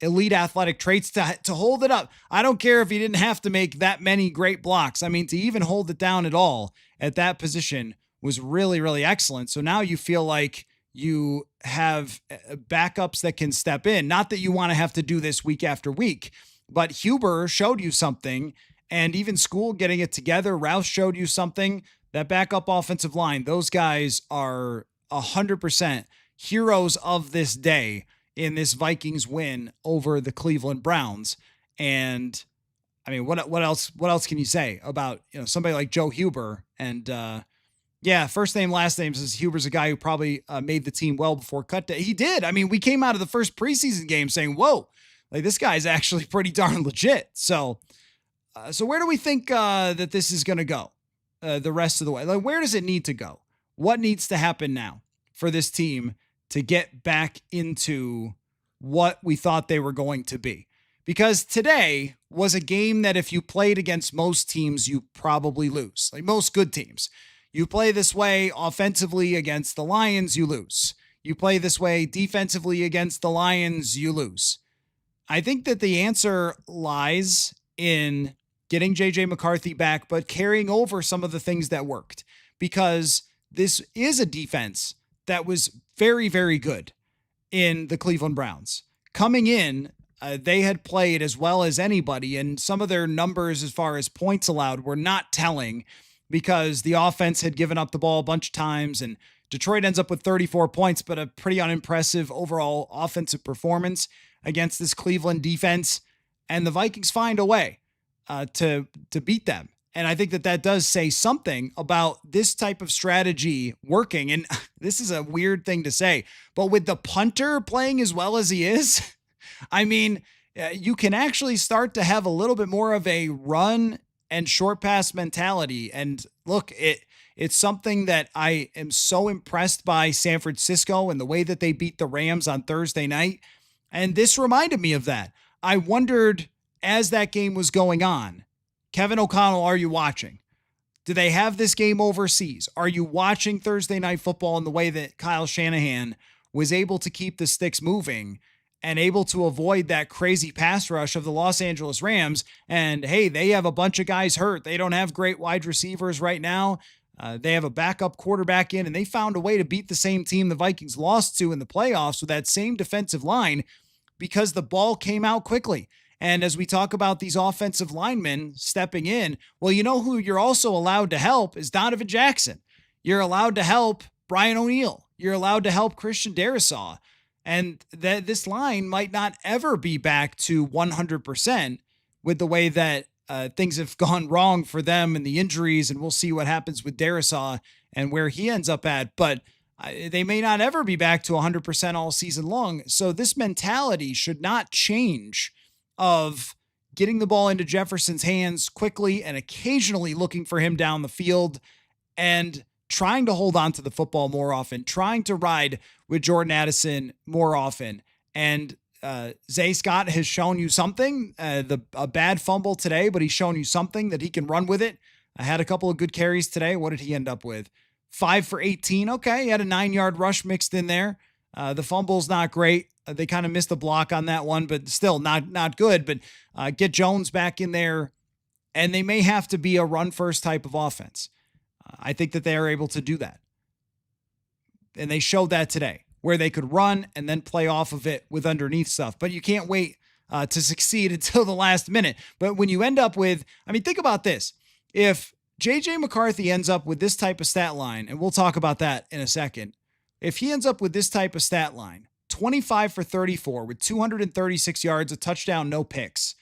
elite athletic traits to hold it up. I don't care if he didn't have to make that many great blocks. I mean, to even hold it down at all at that position was really, really excellent. So now you feel like you have backups that can step in. Not that you want to have to do this week after week, but Huber showed you something, and even School getting it together. Rouse showed you something. That backup offensive line, those guys are 100% heroes of this day in this Vikings win over the Cleveland Browns. And I mean, what else can you say about, somebody like Joe Huber? And first name, last name says Huber's a guy who probably made the team well before cut day. He did. I mean, we came out of the first preseason game saying, whoa, like this guy's actually pretty darn legit. So where do we think that this is going to go the rest of the way? Like, where does it need to go? What needs to happen now for this team to get back into what we thought they were going to be? Because today was a game that if you played against most teams, you probably lose. Like most good teams. You play this way offensively against the Lions, you lose. You play this way defensively against the Lions, you lose. I think that the answer lies in getting JJ McCarthy back, but carrying over some of the things that worked. Because this is a defense that was very, very good in the Cleveland Browns. Coming in, they had played as well as anybody, and some of their numbers as far as points allowed were not telling because the offense had given up the ball a bunch of times, and Detroit ends up with 34 points, but a pretty unimpressive overall offensive performance against this Cleveland defense. And the Vikings find a way to beat them. And I think that does say something about this type of strategy working. And this is a weird thing to say, but with the punter playing as well as he is, I mean, you can actually start to have a little bit more of a run and short pass mentality. And look, it's something that I am so impressed by San Francisco and the way that they beat the Rams on Thursday night. And this reminded me of that. I wondered as that game was going on, Kevin O'Connell, are you watching? Do they have this game overseas? Are you watching Thursday Night Football in the way that Kyle Shanahan was able to keep the sticks moving and able to avoid that crazy pass rush of the Los Angeles Rams? And hey, they have a bunch of guys hurt. They don't have great wide receivers right now. They have a backup quarterback in, and they found a way to beat the same team the Vikings lost to in the playoffs with that same defensive line because the ball came out quickly. And as we talk about these offensive linemen stepping in, well, you know who you're also allowed to help is Donovan Jackson. You're allowed to help Brian O'Neill. You're allowed to help Christian Darrisaw. And that this line might not ever be back to 100% with the way that things have gone wrong for them and the injuries. And we'll see what happens with Darrisaw and where he ends up at. But they may not ever be back to 100% all season long. So this mentality should not change of getting the ball into Jefferson's hands quickly and occasionally looking for him down the field and trying to hold on to the football more often, trying to ride with Jordan Addison more often. And Zay Scott has shown you something, a bad fumble today, but he's shown you something that he can run with it. I had a couple of good carries today. What did he end up with? 5 for 18. Okay. He had a 9-yard rush mixed in there. The fumble's not great. They kind of missed the block on that one, but still not good. But get Jones back in there, and they may have to be a run-first type of offense. I think that they are able to do that. And they showed that today, where they could run and then play off of it with underneath stuff. But you can't wait to succeed until the last minute. But when you end up with, I mean, think about this. If JJ McCarthy ends up with this type of stat line, and we'll talk about that in a second. If he ends up with this type of stat line, 25 for 34 with 236 yards, a touchdown, no picks,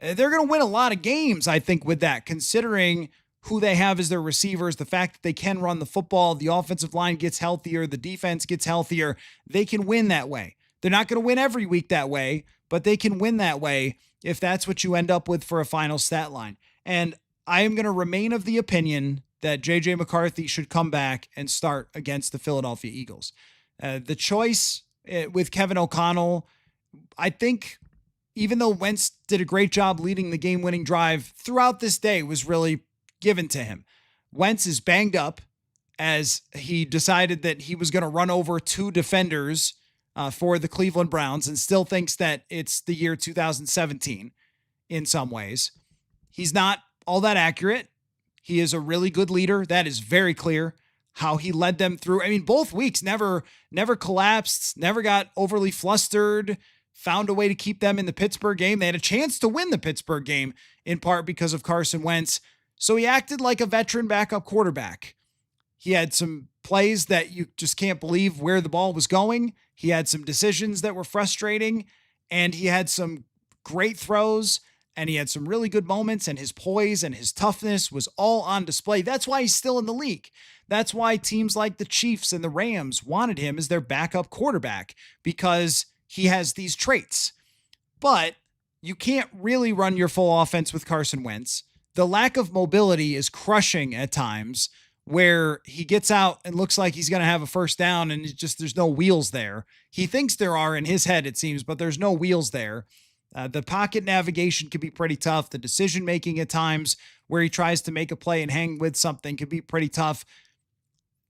they're going to win a lot of games, I think, with that, considering who they have as their receivers, the fact that they can run the football, the offensive line gets healthier, the defense gets healthier. They can win that way. They're not going to win every week that way, but they can win that way if that's what you end up with for a final stat line. And I am going to remain of the opinion that J.J. McCarthy should come back and start against the Philadelphia Eagles. The choice with Kevin O'Connell, I think, even though Wentz did a great job leading the game-winning drive throughout this day, was really given to him. Wentz is banged up as he decided that he was going to run over two defenders for the Cleveland Browns and still thinks that it's the year 2017 in some ways. He's not all that accurate. He is a really good leader. That is very clear. How he led them through. I mean, both weeks never collapsed, never got overly flustered, found a way to keep them in the Pittsburgh game. They had a chance to win the Pittsburgh game in part because of Carson Wentz. So he acted like a veteran backup quarterback. He had some plays that you just can't believe where the ball was going. He had some decisions that were frustrating, and he had some great throws, and he had some really good moments, and his poise and his toughness was all on display. That's why he's still in the league. That's why teams like the Chiefs and the Rams wanted him as their backup quarterback, because he has these traits. But you can't really run your full offense with Carson Wentz. The lack of mobility is crushing at times, where he gets out and looks like he's going to have a first down and there's no wheels there. He thinks there are in his head, it seems, but there's no wheels there. The pocket navigation can be pretty tough. The decision-making at times where he tries to make a play and hang with something can be pretty tough.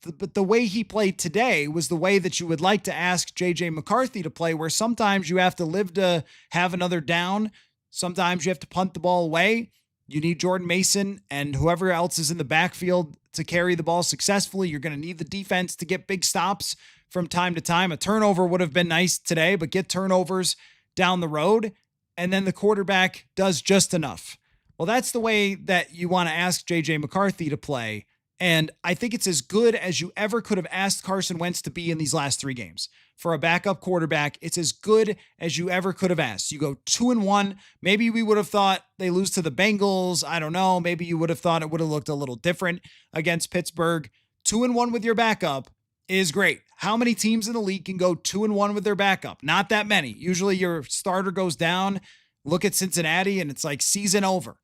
But the way he played today was the way that you would like to ask J.J. McCarthy to play, where sometimes you have to live to have another down. Sometimes you have to punt the ball away. You need Jordan Mason and whoever else is in the backfield to carry the ball successfully. You're going to need the defense to get big stops from time to time. A turnover would have been nice today, but get turnovers down the road. And then the quarterback does just enough. Well, that's the way that you want to ask J.J. McCarthy to play. And I think it's as good as you ever could have asked Carson Wentz to be in these last three games. For a backup quarterback, it's as good as you ever could have asked. You go 2-1. Maybe we would have thought they lose to the Bengals. I don't know. Maybe you would have thought it would have looked a little different against Pittsburgh. 2-1 with your backup is great. How many teams in the league can go 2-1 with their backup? Not that many. Usually your starter goes down. Look at Cincinnati and it's like season over.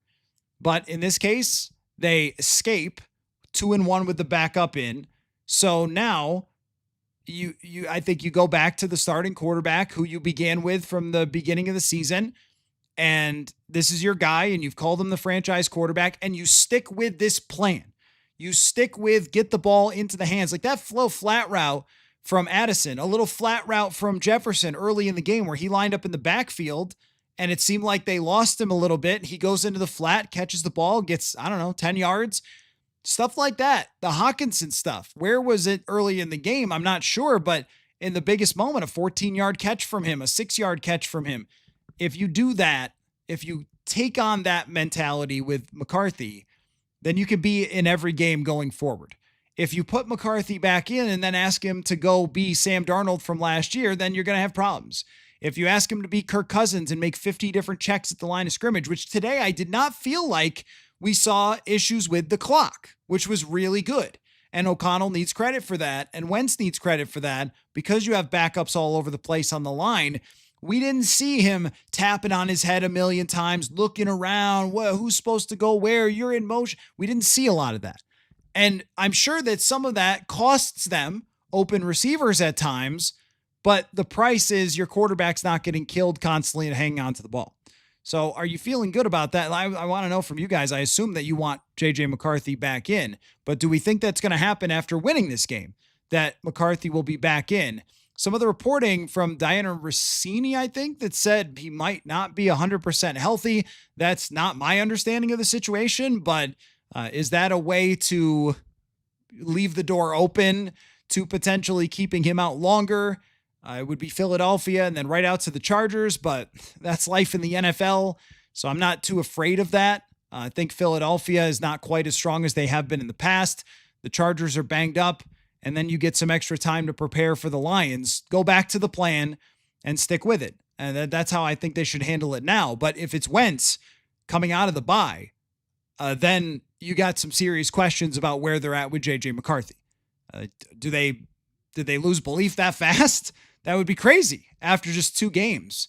But in this case, they escape 2-1 with the backup in. So now I think you go back to the starting quarterback who you began with from the beginning of the season. And this is your guy, and you've called him the franchise quarterback, and you stick with this plan. You stick with get the ball into the hands. Like that flow flat route from Addison, a little flat route from Jefferson early in the game where he lined up in the backfield and it seemed like they lost him a little bit. He goes into the flat, catches the ball, gets, 10 yards. Stuff like that. The Hawkinson stuff. Where was it early in the game? I'm not sure, but in the biggest moment, a 14-yard catch from him, a 6-yard catch from him. If you do that, if you take on that mentality with McCarthy, then you can be in every game going forward. If you put McCarthy back in and then ask him to go be Sam Darnold from last year, then you're going to have problems. If you ask him to be Kirk Cousins and make 50 different checks at the line of scrimmage, which today I did not feel like we saw issues with the clock, which was really good. And O'Connell needs credit for that. And Wentz needs credit for that because you have backups all over the place on the line. We didn't see him tapping on his head a million times, looking around. Who's supposed to go where? You're in motion. We didn't see a lot of that. And I'm sure that some of that costs them open receivers at times, but the price is your quarterback's not getting killed constantly and hanging on to the ball. So are you feeling good about that? I want to know from you guys. I assume that you want J.J. McCarthy back in, but do we think that's going to happen after winning this game, that McCarthy will be back in? Some of the reporting from Diana Rossini, I think, that said he might not be 100% healthy. That's not my understanding of the situation, but is that a way to leave the door open to potentially keeping him out longer? It would be Philadelphia and then right out to the Chargers, but that's life in the NFL. So I'm not too afraid of that. I think Philadelphia is not quite as strong as they have been in the past. The Chargers are banged up, and then you get some extra time to prepare for the Lions. Go back to the plan and stick with it. And that's how I think they should handle it now. But if it's Wentz coming out of the bye, then you got some serious questions about where they're at with JJ McCarthy. Did they lose belief that fast? That would be crazy after just 2 games.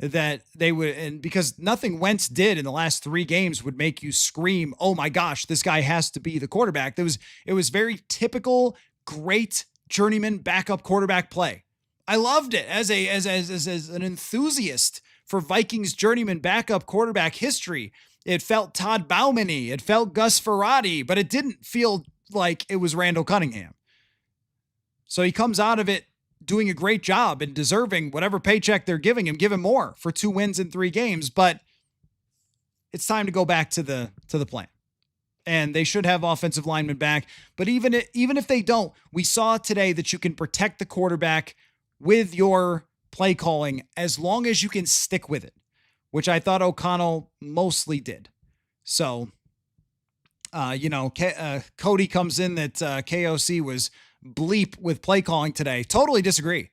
That they would, and because nothing Wentz did in the last 3 games would make you scream, "Oh my gosh, this guy has to be the quarterback." It was very typical, great journeyman backup quarterback play. I loved it as an enthusiast for Vikings journeyman backup quarterback history. It felt Todd Bauman-y, it felt Gus Ferrati, but it didn't feel like it was Randall Cunningham. So he comes out of it doing a great job and deserving whatever paycheck they're giving him. Give him more for 2 wins in 3 games, but it's time to go back to the plan. And they should have offensive linemen back. But even if they don't, we saw today that you can protect the quarterback with your play calling as long as you can stick with it, which I thought O'Connell mostly did. So, Cody comes in that KOC was bleep with play calling today. Totally disagree.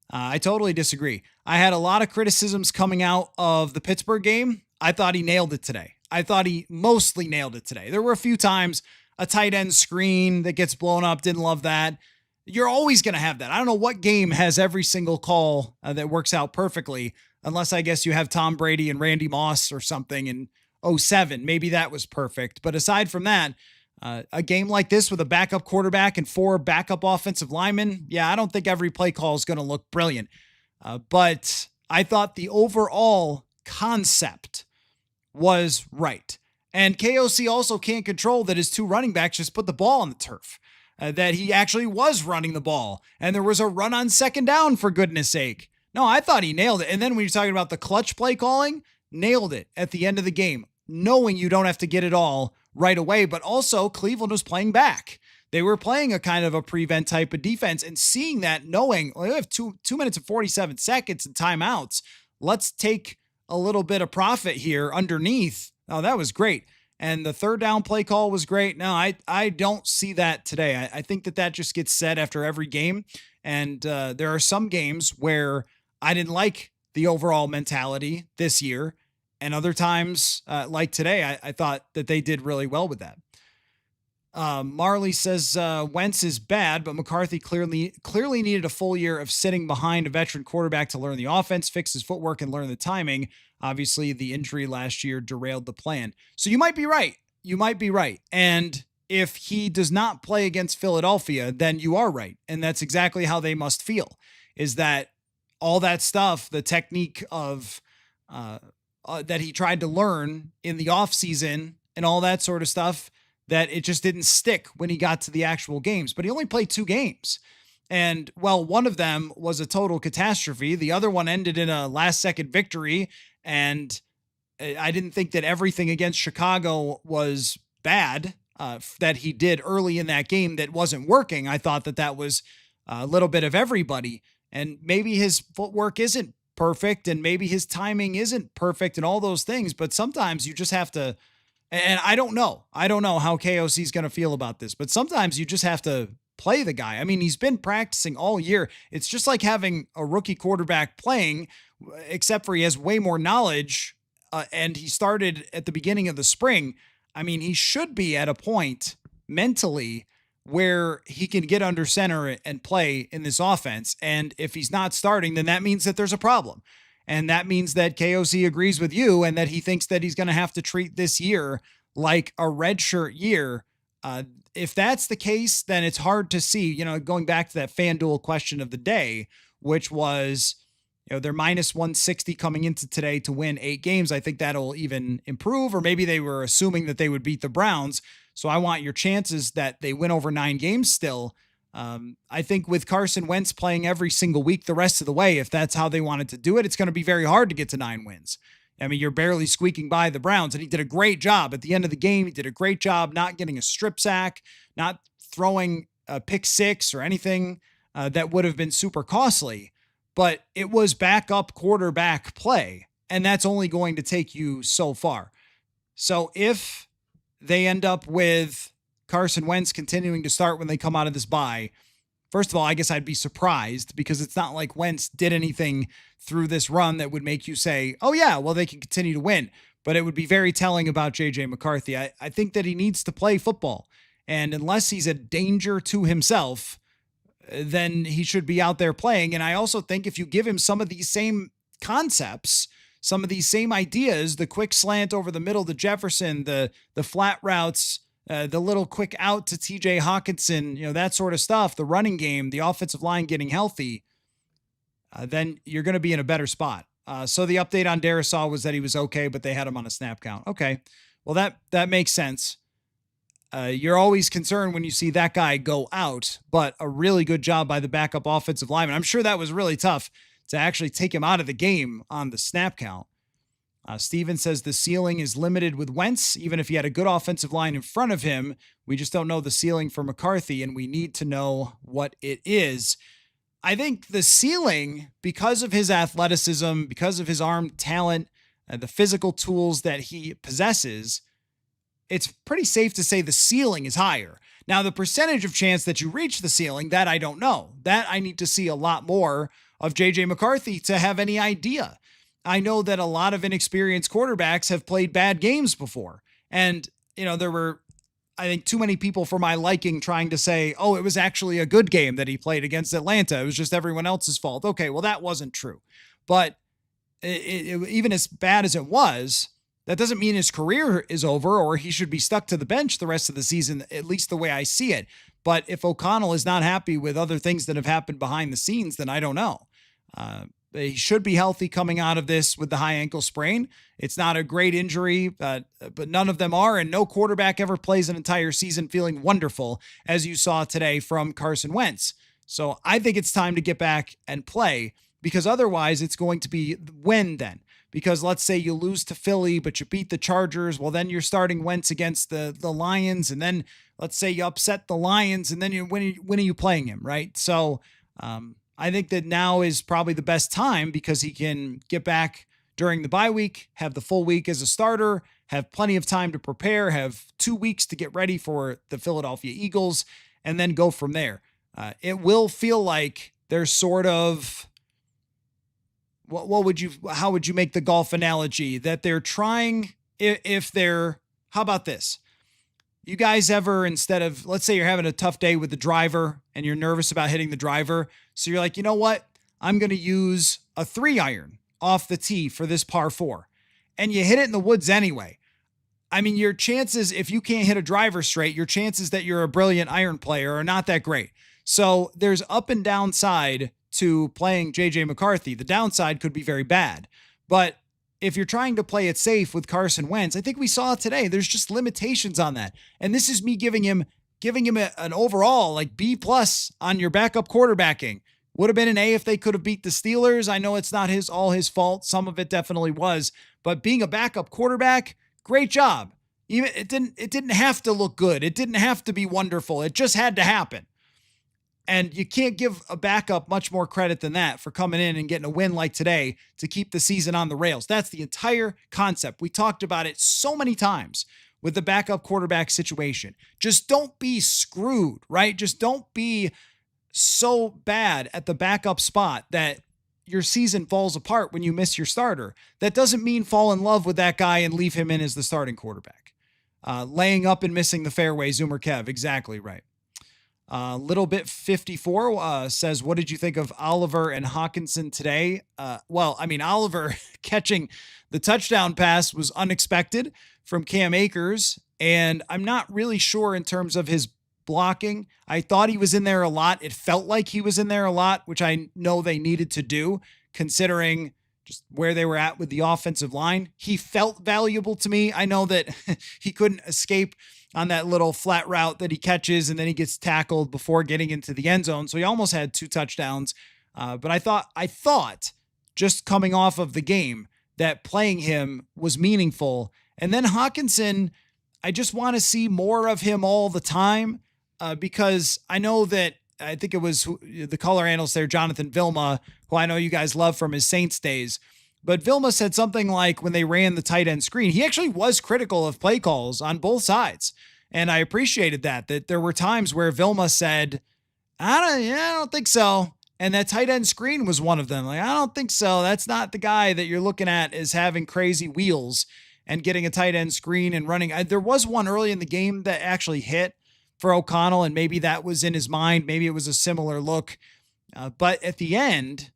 I totally disagree. I had a lot of criticisms coming out of the Pittsburgh game. I thought he nailed it today. I thought he mostly nailed it today. There were a few times a tight end screen that gets blown up. Didn't love that. You're always going to have that. I don't know what game has every single call that works out perfectly, unless I guess you have Tom Brady and Randy Moss or something in 2007. Maybe that was perfect. But aside from that, a game like this with a backup quarterback and 4 backup offensive linemen, I don't think every play call is going to look brilliant. But I thought the overall concept was right. And KOC also can't control that his 2 running backs just put the ball on the turf, that he actually was running the ball. And there was a run on 2nd down, for goodness sake. No, I thought he nailed it. And then when you're talking about the clutch play calling, nailed it at the end of the game, knowing you don't have to get it all right away. But also Cleveland was playing back. They were playing a kind of a prevent type of defense, and seeing that, knowing we have 2 minutes and 47 seconds and timeouts. Let's take a little bit of profit here underneath. Oh, that was great. And the 3rd down play call was great. No, I don't see that today. I think that just gets said after every game. And there are some games where I didn't like the overall mentality this year. And other times, like today, I thought that they did really well with that. Marley says Wentz is bad, but McCarthy clearly needed a full year of sitting behind a veteran quarterback to learn the offense, fix his footwork, and learn the timing. Obviously, the injury last year derailed the plan. So you might be right. And if he does not play against Philadelphia, then you are right. And that's exactly how they must feel, is that all that stuff, the technique of that he tried to learn in the offseason and all that sort of stuff, that it just didn't stick when he got to the actual games. But he only played 2 games. And, well, one of them was a total catastrophe. The other one ended in a last-second victory. And I didn't think that everything against Chicago was bad that he did early in that game that wasn't working. I thought that was a little bit of everybody. And maybe his footwork isn't perfect, and maybe his timing isn't perfect, and all those things. But sometimes you just have to, and I don't know how KOC is going to feel about this, but sometimes you just have to play the guy. I mean, he's been practicing all year. It's just like having a rookie quarterback playing, except for he has way more knowledge, and he started at the beginning of the spring. I mean, he should be at a point mentally where he can get under center and play in this offense. And if he's not starting, then that means that there's a problem. And that means that KOC agrees with you, and that he thinks that he's going to have to treat this year like a redshirt year. If that's the case, then it's hard to see, going back to that FanDuel question of the day, which was, they're minus 160 coming into today to win 8 games. I think that'll even improve, or maybe they were assuming that they would beat the Browns. So I want your chances that they win over 9 games still. I think with Carson Wentz playing every single week the rest of the way, if that's how they wanted to do it, it's going to be very hard to get to 9 wins. I mean, you're barely squeaking by the Browns, and he did a great job at the end of the game. He did a great job not getting a strip sack, not throwing a pick 6 or anything that would have been super costly. But it was backup quarterback play, and that's only going to take you so far. So if they end up with Carson Wentz continuing to start when they come out of this bye, first of all, I guess I'd be surprised because it's not like Wentz did anything through this run that would make you say, oh, yeah, well, they can continue to win. But it would be very telling about J.J. McCarthy. I think that he needs to play football. And unless he's a danger to himself, then he should be out there playing. And I also think if you give him some of these same concepts, some of these same ideas, the quick slant over the middle to Jefferson, the flat routes, the little quick out to TJ Hawkinson, that sort of stuff, the running game, the offensive line getting healthy, then you're going to be in a better spot. So the update on Darisaw was that he was okay, but they had him on a snap count. Okay. Well, that makes sense. You're always concerned when you see that guy go out, but a really good job by the backup offensive lineman. I'm sure that was really tough to actually take him out of the game on the snap count. Steven says the ceiling is limited with Wentz. Even if he had a good offensive line in front of him, we just don't know the ceiling for McCarthy, and we need to know what it is. I think the ceiling, because of his athleticism, because of his arm talent, the physical tools that he possesses, it's pretty safe to say the ceiling is higher. Now, the percentage of chance that you reach the ceiling, that I don't know. That I need to see a lot more of J.J. McCarthy to have any idea. I know that a lot of inexperienced quarterbacks have played bad games before. And, there were, I think, too many people for my liking trying to say, oh, it was actually a good game that he played against Atlanta. It was just everyone else's fault. Okay, well, that wasn't true. But even as bad as it was, that doesn't mean his career is over or he should be stuck to the bench the rest of the season, at least the way I see it. But if O'Connell is not happy with other things that have happened behind the scenes, then I don't know. He should be healthy coming out of this with the high ankle sprain. It's not a great injury, but none of them are, and no quarterback ever plays an entire season feeling wonderful, as you saw today from Carson Wentz. So I think it's time to get back and play, because otherwise it's going to be when then. Because let's say you lose to Philly, but you beat the Chargers. Well, then you're starting Wentz against the Lions. And then let's say you upset the Lions, and then when are you playing him, right? So I think that now is probably the best time because he can get back during the bye week, have the full week as a starter, have plenty of time to prepare, have 2 weeks to get ready for the Philadelphia Eagles, and then go from there. It will feel like there's sort of, how would you make the golf analogy that they're trying, how about this? You guys ever, instead of, let's say you're having a tough day with the driver and you're nervous about hitting the driver. So you're like, you know what? I'm going to use a 3-iron off the tee for this par 4. And you hit it in the woods anyway. I mean, your chances, if you can't hit a driver straight, your chances that you're a brilliant iron player are not that great. So there's up and downside to playing J.J. McCarthy. The downside could be very bad. But if you're trying to play it safe with Carson Wentz, I think we saw it today. There's just limitations on that. And this is me giving him an overall like B+ on your backup quarterbacking. Would have been an A if they could have beat the Steelers. I know it's not all his fault. Some of it definitely was. But being a backup quarterback, great job. Even it didn't have to look good. It didn't have to be wonderful. It just had to happen. And you can't give a backup much more credit than that for coming in and getting a win like today to keep the season on the rails. That's the entire concept. We talked about it so many times with the backup quarterback situation. Just don't be screwed, right? Just don't be so bad at the backup spot that your season falls apart when you miss your starter. That doesn't mean fall in love with that guy and leave him in as the starting quarterback. Laying up and missing the fairway, Zoomer Kev. Exactly right. Little bit 54 says, what did you think of Oliver and Hawkinson today? Well, I mean, Oliver catching the touchdown pass was unexpected from Cam Akers, and I'm not really sure in terms of his blocking. I thought he was in there a lot. It felt like he was in there a lot, which I know they needed to do considering just where they were at with the offensive line. He felt valuable to me. I know that he couldn't escape on that little flat route that he catches, and then he gets tackled before getting into the end zone. So he almost had 2 touchdowns. But I thought just coming off of the game that playing him was meaningful. And then Hawkinson, I just want to see more of him all the time because I know that I think it was the color analyst there, Jonathan Vilma, who I know you guys love from his Saints days, But Vilma said something like when they ran the tight end screen, he actually was critical of play calls on both sides. And I appreciated that there were times where Vilma said, I don't think so. And that tight end screen was one of them. Like, I don't think so. That's not the guy that you're looking at as having crazy wheels and getting a tight end screen and running. There was one early in the game that actually hit for O'Connell, and maybe that was in his mind. Maybe it was a similar look. But at the end,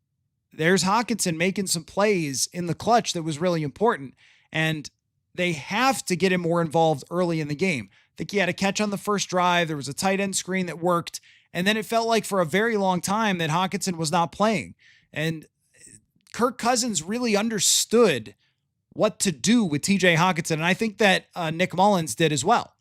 there's Hockenson making some plays in the clutch that was really important. And they have to get him more involved early in the game. I think he had a catch on the first drive. There was a tight end screen that worked. And then it felt like for a very long time that Hockenson was not playing. And Kirk Cousins really understood what to do with TJ Hockenson. And I think that Nick Mullins did as well.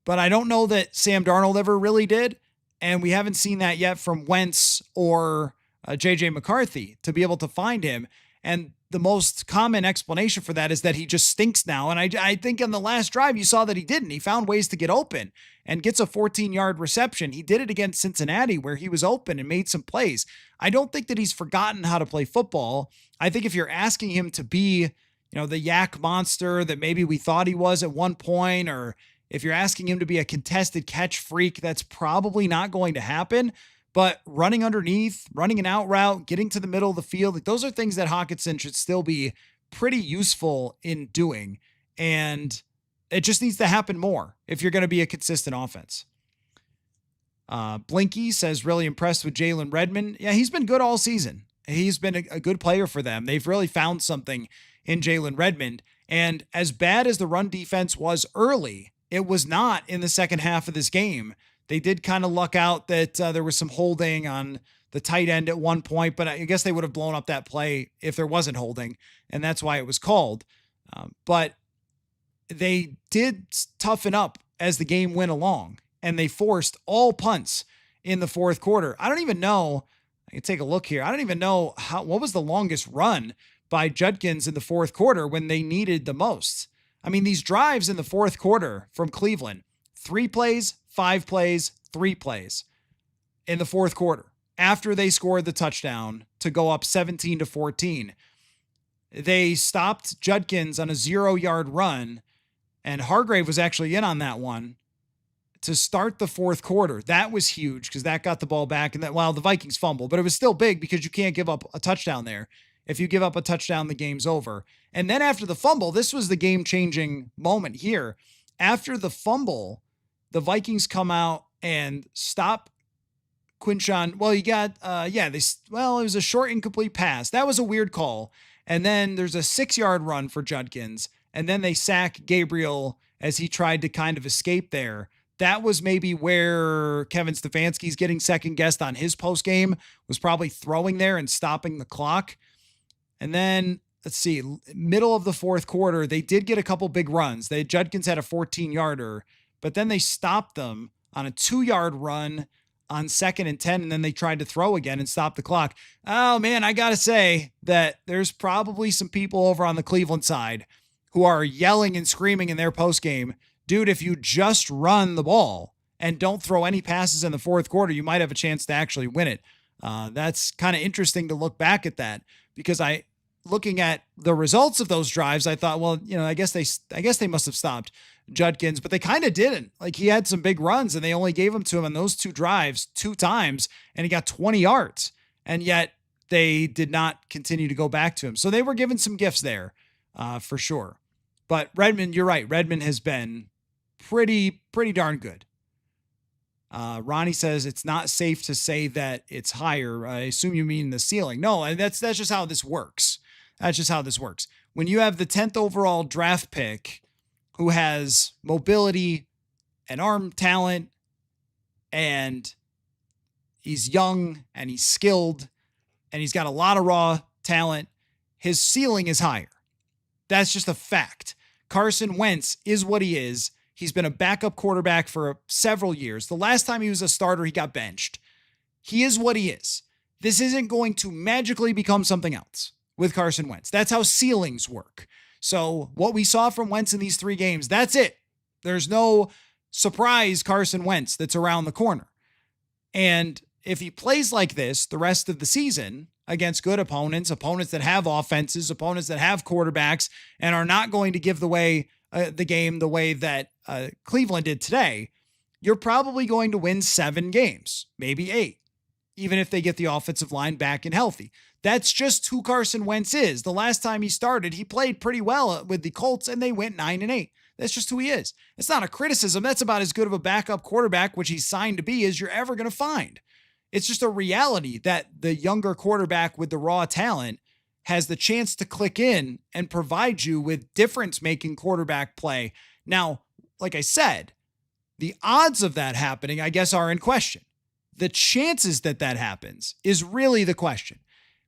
But I don't know that Sam Darnold ever really did. And we haven't seen that yet from Wentz or JJ McCarthy to be able to find him. And the most common explanation for that is that he just stinks now. And I think in the last drive, you saw that he didn't. He found ways to get open and gets a 14-yard reception. He did it against Cincinnati where he was open and made some plays. I don't think that he's forgotten how to play football. I think if you're asking him to be, the yak monster that maybe we thought he was at one point, or if you're asking him to be a contested catch freak, that's probably not going to happen. But running underneath, running an out route, getting to the middle of the field, those are things that Hockenson should still be pretty useful in doing. And it just needs to happen more if you're going to be a consistent offense. Blinky says, really impressed with Jalen Redmond. Yeah, he's been good all season. He's been a good player for them. They've really found something in Jalen Redmond. And as bad as the run defense was early, it was not in the second half of this game. They did kind of luck out that there was some holding on the tight end at one point, but I guess they would have blown up that play if there wasn't holding, and that's why it was called. But they did toughen up as the game went along, and they forced all punts in the fourth quarter. I don't even know. I can take a look here. I don't even know what was the longest run by Judkins in the fourth quarter when they needed the most. I mean, these drives in the fourth quarter from Cleveland, 3 plays, 5 plays, 3 plays in the fourth quarter after they scored the touchdown to go up 17-14. They stopped Judkins on a 0-yard run, and Hargrave was actually in on that one to start the fourth quarter. That was huge because that got the ball back, and the Vikings fumbled, but it was still big because you can't give up a touchdown there. If you give up a touchdown, the game's over. And then after the fumble, this was the game-changing moment here. After the fumble, the Vikings come out and stop Quinshon. Well, it was a short incomplete pass. That was a weird call. And then there's a 6-yard run for Judkins. And then they sack Gabriel as he tried to kind of escape there. That was maybe where Kevin Stefanski's getting second guessed on his post game, was probably throwing there and stopping the clock. And then let's see, middle of the fourth quarter, they did get a couple big runs. Judkins had a 14-yarder. But then they stopped them on a 2-yard run on 2nd and 10, and then they tried to throw again and stop the clock. Oh, man, I got to say that there's probably some people over on the Cleveland side who are yelling and screaming in their postgame, dude, if you just run the ball and don't throw any passes in the fourth quarter, you might have a chance to actually win it. That's kind of interesting to look back at that because looking at the results of those drives, I thought, well, I guess they must have stopped Judkins, but they kind of didn't. Like, he had some big runs and they only gave them to him on those 2 drives 2 times, and he got 20 yards, and yet they did not continue to go back to him. So they were given some gifts there for sure. But Redmond, you're right. Redmond has been pretty darn good. Ronnie says it's not safe to say that it's higher. I assume you mean the ceiling. No, that's just how this works. That's just how this works. When you have the 10th overall draft pick who has mobility and arm talent, and he's young and he's skilled and he's got a lot of raw talent, his ceiling is higher. That's just a fact. Carson Wentz is what he is. He's been a backup quarterback for several years. The last time he was a starter, he got benched. He is what he is. This isn't going to magically become something else with Carson Wentz. That's how ceilings work. So what we saw from Wentz in these 3 games, that's it. There's no surprise Carson Wentz that's around the corner. And if he plays like this the rest of the season, against good opponents, opponents that have offenses, opponents that have quarterbacks, and are not going to give the game the way that Cleveland did today, you're probably going to win 7 games, maybe 8, even if they get the offensive line back and healthy. That's just who Carson Wentz is. The last time he started, he played pretty well with the Colts, and they went 9-8. That's just who he is. It's not a criticism. That's about as good of a backup quarterback, which he's signed to be, as you're ever going to find. It's just a reality that the younger quarterback with the raw talent has the chance to click in and provide you with difference-making quarterback play. Now, like I said, the odds of that happening, I guess, are in question. The chances that happens is really the question.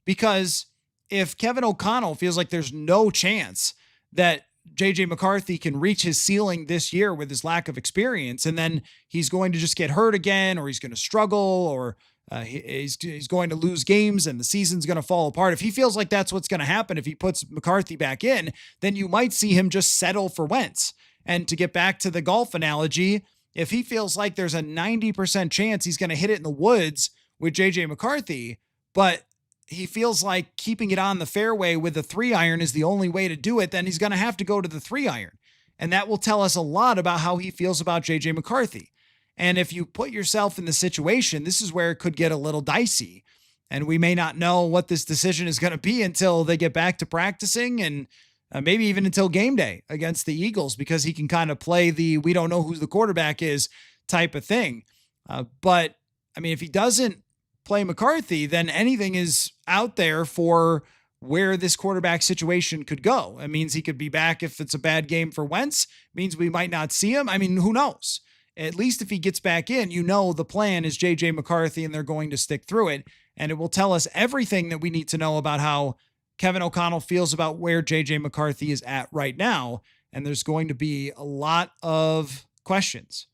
Because if Kevin O'Connell feels like there's no chance that J.J. McCarthy can reach his ceiling this year with his lack of experience, and then he's going to just get hurt again, or he's going to struggle, or he's going to lose games and the season's going to fall apart. If he feels like that's what's going to happen if he puts McCarthy back in, then you might see him just settle for Wentz. And to get back to the golf analogy, if he feels like there's a 90% chance he's going to hit it in the woods with J.J. McCarthy, but he feels like keeping it on the fairway with a 3-iron is the only way to do it, then he's going to have to go to the 3-iron. And that will tell us a lot about how he feels about J.J. McCarthy. And if you put yourself in the situation, this is where it could get a little dicey. And we may not know what this decision is going to be until they get back to practicing, and maybe even until game day against the Eagles, because he can kind of play the we don't know who the quarterback is type of thing. But, I mean, if he doesn't play McCarthy, then anything is out there for where this quarterback situation could go. It means he could be back if it's a bad game for Wentz. It means we might not see him. I mean, who knows? At least if he gets back in, the plan is J.J. McCarthy, and they're going to stick through it. And it will tell us everything that we need to know about how Kevin O'Connell feels about where J.J. McCarthy is at right now. And there's going to be a lot of questions.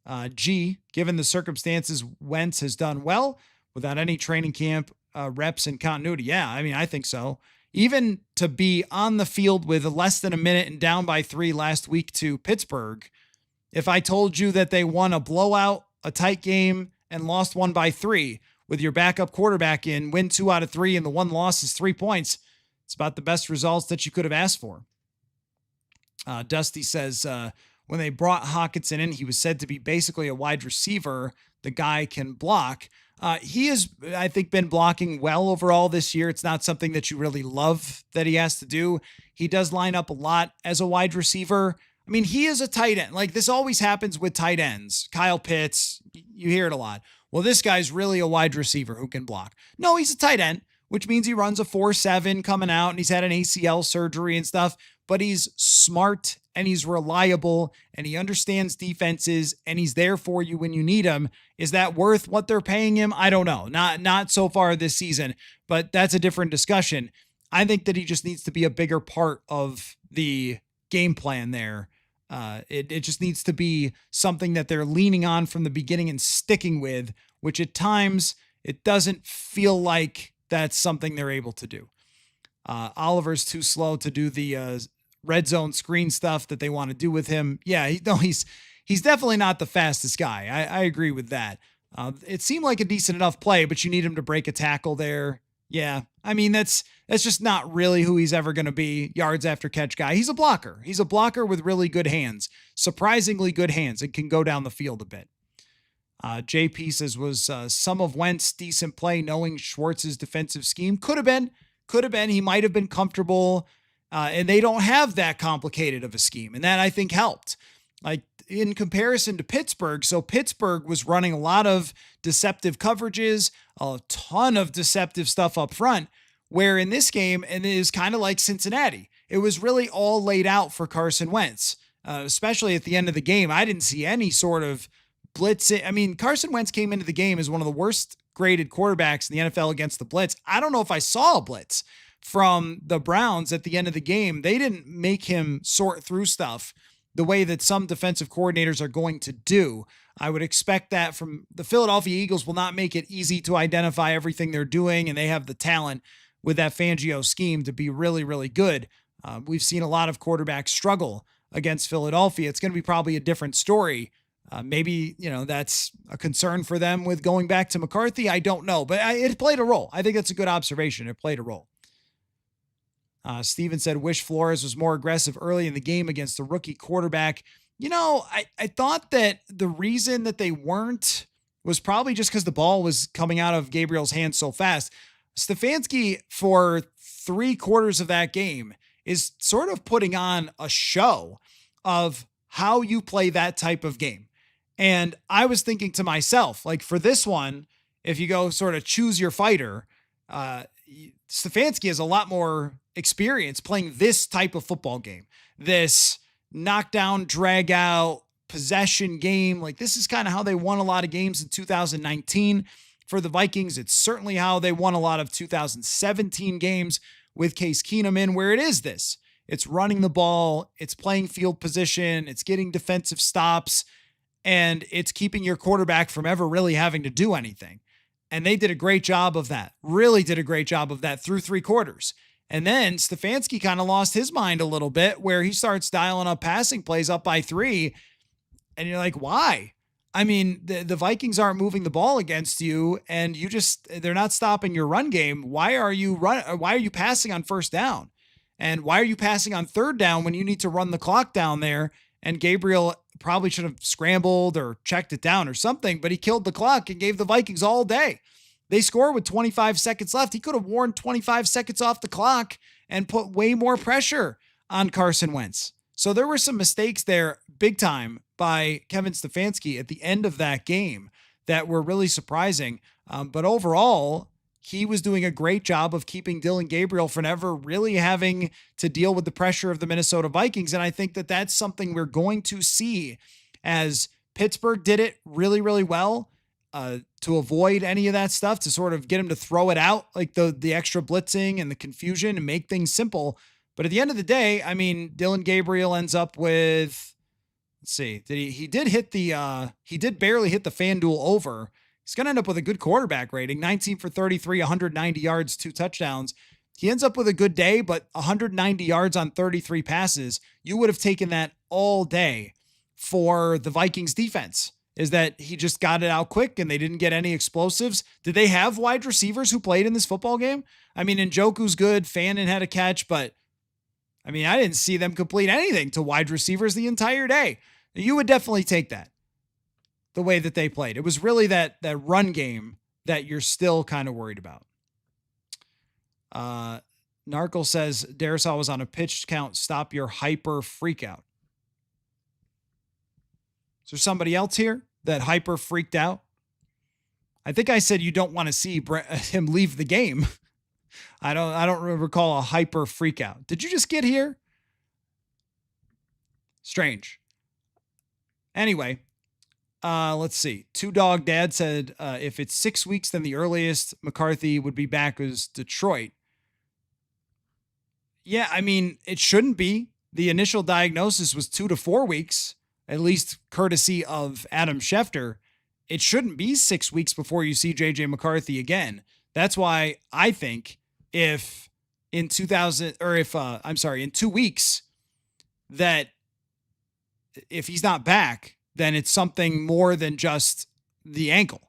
Given the circumstances, Wentz has done well without any training camp reps and continuity. Yeah, I mean, I think so. Even to be on the field with less than a minute and down by 3 last week to Pittsburgh, if I told you that they won a blowout, a tight game, and lost 1 by 3 with your backup quarterback in, win 2 out of 3, and the one loss is 3 points, it's about the best results that you could have asked for. Dusty says, when they brought Hockenson in, he was said to be basically a wide receiver. The guy can block. He has, I think, been blocking well overall this year. It's not something that you really love that he has to do. He does line up a lot as a wide receiver. I mean, he is a tight end. Like, this always happens with tight ends. Kyle Pitts, you hear it a lot. Well, this guy's really a wide receiver who can block. No, he's a tight end, which means he runs a 4.7 coming out, and he's had an ACL surgery and stuff, but he's smart and he's reliable and he understands defenses and he's there for you when you need him. Is that worth what they're paying him? I don't know. Not so far this season, but that's a different discussion. I think that he just needs to be a bigger part of the game plan there. It just needs to be something that they're leaning on from the beginning and sticking with, which at times it doesn't feel like that's something they're able to do. Oliver's too slow to do the red zone screen stuff that they want to do with him. Yeah, he's definitely not the fastest guy. I agree with that. It seemed like a decent enough play, but you need him to break a tackle there. Yeah, I mean, that's just not really who he's ever going to be, yards after catch guy. He's a blocker. He's a blocker with really good hands, surprisingly good hands, and can go down the field a bit. JP says, was some of Wentz decent play knowing Schwartz's defensive scheme? Could have been. He might have been comfortable, and they don't have that complicated of a scheme, and that I think helped. Like, in comparison to Pittsburgh, so Pittsburgh was running a lot of deceptive coverages, a ton of deceptive stuff up front, where in this game, and it is kind of like Cincinnati, it was really all laid out for Carson Wentz, especially at the end of the game. I didn't see any sort of blitz. I mean, Carson Wentz came into the game as one of the worst graded quarterbacks in the NFL against the blitz. I don't know if I saw a blitz from the Browns at the end of the game. They didn't make him sort through stuff the way that some defensive coordinators are going to do. I would expect that from the Philadelphia Eagles will not make it easy to identify everything they're doing, and they have the talent with that Fangio scheme to be really, really good. We've seen a lot of quarterbacks struggle against Philadelphia. It's going to be probably a different story Maybe, that's a concern for them with going back to McCarthy. I don't know, but it played a role. I think that's a good observation. It played a role. Steven said, wish Flores was more aggressive early in the game against the rookie quarterback. I thought that the reason that they weren't was probably just because the ball was coming out of Gabriel's hands so fast. Stefanski, for 3/4 of that game, is sort of putting on a show of how you play that type of game. And I was thinking to myself, like, for this one, if you go sort of choose your fighter, Stefanski has a lot more experience playing this type of football game, this knockdown, drag out, possession game. Like, this is kind of how they won a lot of games in 2019 for the Vikings. It's certainly how they won a lot of 2017 games with Case Keenum in, where it is this. It's running the ball, it's playing field position, it's getting defensive stops, and it's keeping your quarterback from ever really having to do anything. And they did a great job of that, really did a great job of that through 3/4. And then Stefanski kind of lost his mind a little bit, where he starts dialing up passing plays up by 3. And you're like, why? I mean, the Vikings aren't moving the ball against you, and they're not stopping your run game. Why are you passing on first down? And why are you passing on third down when you need to run the clock down there? And Gabriel probably should have scrambled or checked it down or something, but he killed the clock and gave the Vikings all day. They score with 25 seconds left. He could have worn 25 seconds off the clock and put way more pressure on Carson Wentz. So there were some mistakes there big time by Kevin Stefanski at the end of that game that were really surprising. But overall, he was doing a great job of keeping Dillon Gabriel from never really having to deal with the pressure of the Minnesota Vikings. And I think that that's something we're going to see, as Pittsburgh did it really, really well to avoid any of that stuff, to sort of get him to throw it out, like the extra blitzing and the confusion, and make things simple. But at the end of the day, I mean, Dillon Gabriel ends up with, let's see, he did barely hit the FanDuel over. He's going to end up with a good quarterback rating, 19 for 33, 190 yards, 2 touchdowns. He ends up with a good day, but 190 yards on 33 passes. You would have taken that all day for the Vikings defense, is that he just got it out quick and they didn't get any explosives. Did they have wide receivers who played in this football game? I mean, Njoku's good. Fannin had a catch, but I mean, I didn't see them complete anything to wide receivers the entire day. You would definitely take that, the way that they played. It was really that run game that you're still kind of worried about. Narkle says Darisaw was on a pitch count. Stop your hyper freak out. Is there somebody else here that hyper freaked out? I think I said you don't want to see him leave the game. I don't recall a hyper freak out. Did you just get here? Strange. Anyway, let's see. Two Dog Dad said, if it's 6 weeks, then the earliest McCarthy would be back is Detroit. Yeah, I mean, it shouldn't be. The initial diagnosis was 2 to 4 weeks, at least courtesy of Adam Schefter. It shouldn't be 6 weeks before you see JJ McCarthy again. That's why I think in 2 weeks, that if he's not back, then it's something more than just the ankle.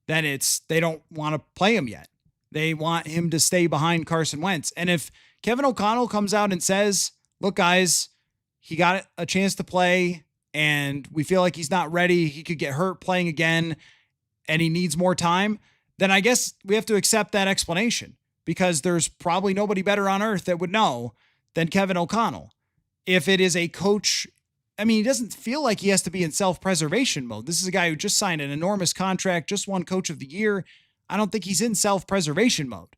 Then they don't want to play him yet. They want him to stay behind Carson Wentz. And if Kevin O'Connell comes out and says, look, guys, he got a chance to play and we feel like he's not ready, he could get hurt playing again, and he needs more time, then I guess we have to accept that explanation, because there's probably nobody better on earth that would know than Kevin O'Connell. If it is a coach, I mean, he doesn't feel like he has to be in self-preservation mode. This is a guy who just signed an enormous contract, just won Coach of the Year. I don't think he's in self-preservation mode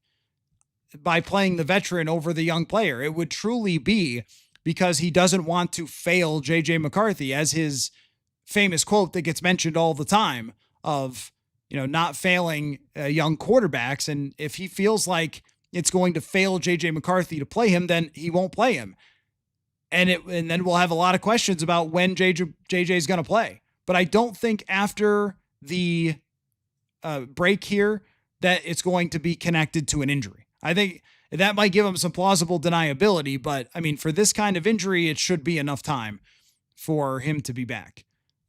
by playing the veteran over the young player. It would truly be because he doesn't want to fail JJ McCarthy, as his famous quote that gets mentioned all the time of, not failing young quarterbacks. And if he feels like it's going to fail JJ McCarthy to play him, then he won't play him. And then we'll have a lot of questions about when JJ is going to play. But I don't think after the break here that it's going to be connected to an injury. I think that might give him some plausible deniability, but I mean, for this kind of injury, it should be enough time for him to be back.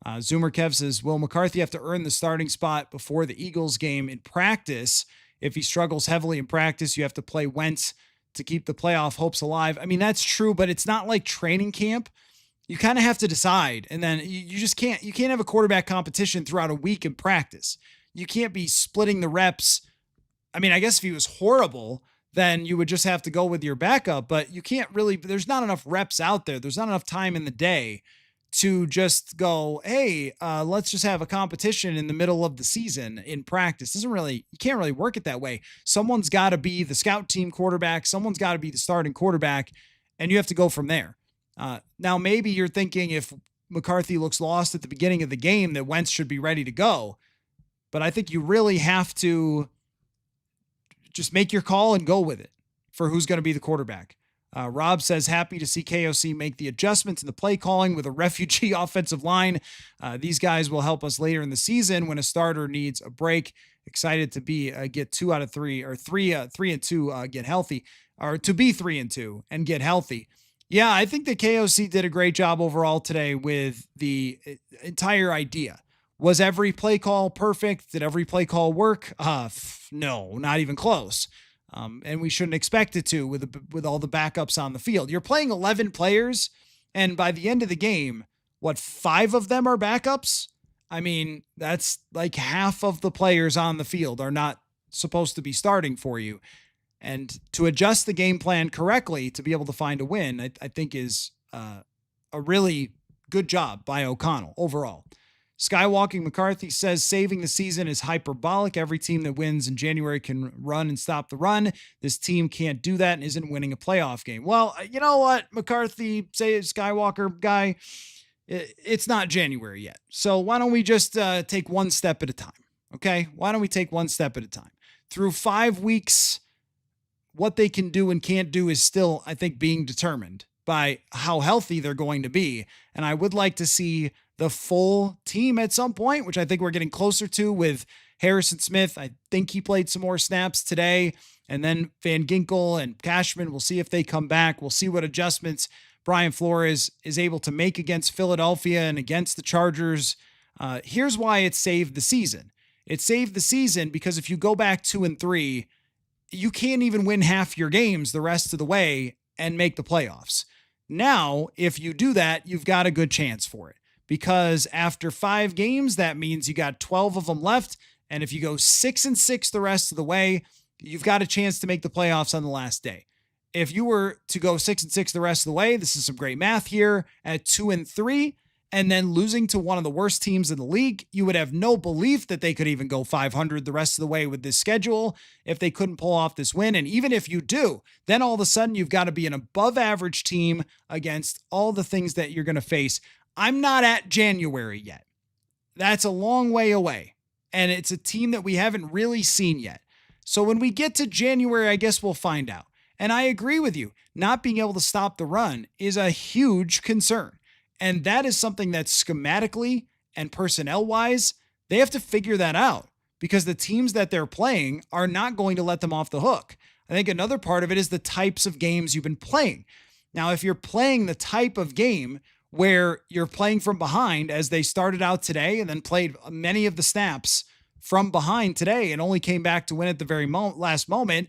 Zoomer Kev says, will McCarthy have to earn the starting spot before the Eagles game in practice? If he struggles heavily in practice, you have to play Wentz to keep the playoff hopes alive. I mean, that's true, but it's not like training camp. You kind of have to decide. And then you just can't have a quarterback competition throughout a week in practice. You can't be splitting the reps. I mean, I guess if he was horrible, then you would just have to go with your backup, but you can't really, there's not enough reps out there. There's not enough time in the day to just go, hey, let's just have a competition in the middle of the season in practice. You can't really work it that way. Someone's got to be the scout team quarterback. Someone's got to be the starting quarterback, and you have to go from there. Now, maybe you're thinking if McCarthy looks lost at the beginning of the game that Wentz should be ready to go. But I think you really have to just make your call and go with it for who's going to be the quarterback. Rob says, happy to see KOC make the adjustments in the play calling with a refugee offensive line. These guys will help us later in the season when a starter needs a break. Excited to be get 2 out of 3 or 3 and 2 get healthy, or to be 3 and 2 and get healthy. Yeah, I think that KOC did a great job overall today with the entire idea. Was every play call perfect? Did every play call work? No, not even close. And we shouldn't expect it to with all the backups on the field. You're playing 11 players, and by the end of the game, 5 of them are backups? I mean, that's like half of the players on the field are not supposed to be starting for you. And to adjust the game plan correctly to be able to find a win, I think is a really good job by O'Connell overall. Skywalking McCarthy says saving the season is hyperbolic. Every team that wins in January can run and stop the run. This team can't do that and isn't winning a playoff game. Well, you know what, McCarthy, say Skywalker guy, it's not January yet. So why don't we just take one step at a time? Okay. Why don't we take one step at a time? Through 5 weeks, what they can do and can't do is still, I think, being determined by how healthy they're going to be. And I would like to see the full team at some point, which I think we're getting closer to with Harrison Smith. I think he played some more snaps today. And then Van Ginkel and Cashman, we'll see if they come back. We'll see what adjustments Brian Flores is able to make against Philadelphia and against the Chargers. Here's why it saved the season. It saved the season because if you go back 2 and 3, you can't even win half your games the rest of the way and make the playoffs. Now, if you do that, you've got a good chance for it. Because after 5 games, that means you got 12 of them left. And if you go 6 and 6 the rest of the way, you've got a chance to make the playoffs on the last day. If you were to go 6 and 6 the rest of the way, this is some great math here, at 2 and 3, and then losing to one of the worst teams in the league, you would have no belief that they could even go 500 the rest of the way with this schedule if they couldn't pull off this win. And even if you do, then all of a sudden you've got to be an above average team against all the things that you're going to face. I'm not at January yet. That's a long way away. And it's a team that we haven't really seen yet. So when we get to January, I guess we'll find out. And I agree with you. Not being able to stop the run is a huge concern. And that is something that schematically and personnel-wise, they have to figure that out because the teams that they're playing are not going to let them off the hook. I think another part of it is the types of games you've been playing. Now, if you're playing the type of game where you're playing from behind as they started out today and then played many of the snaps from behind today and only came back to win at the very last moment,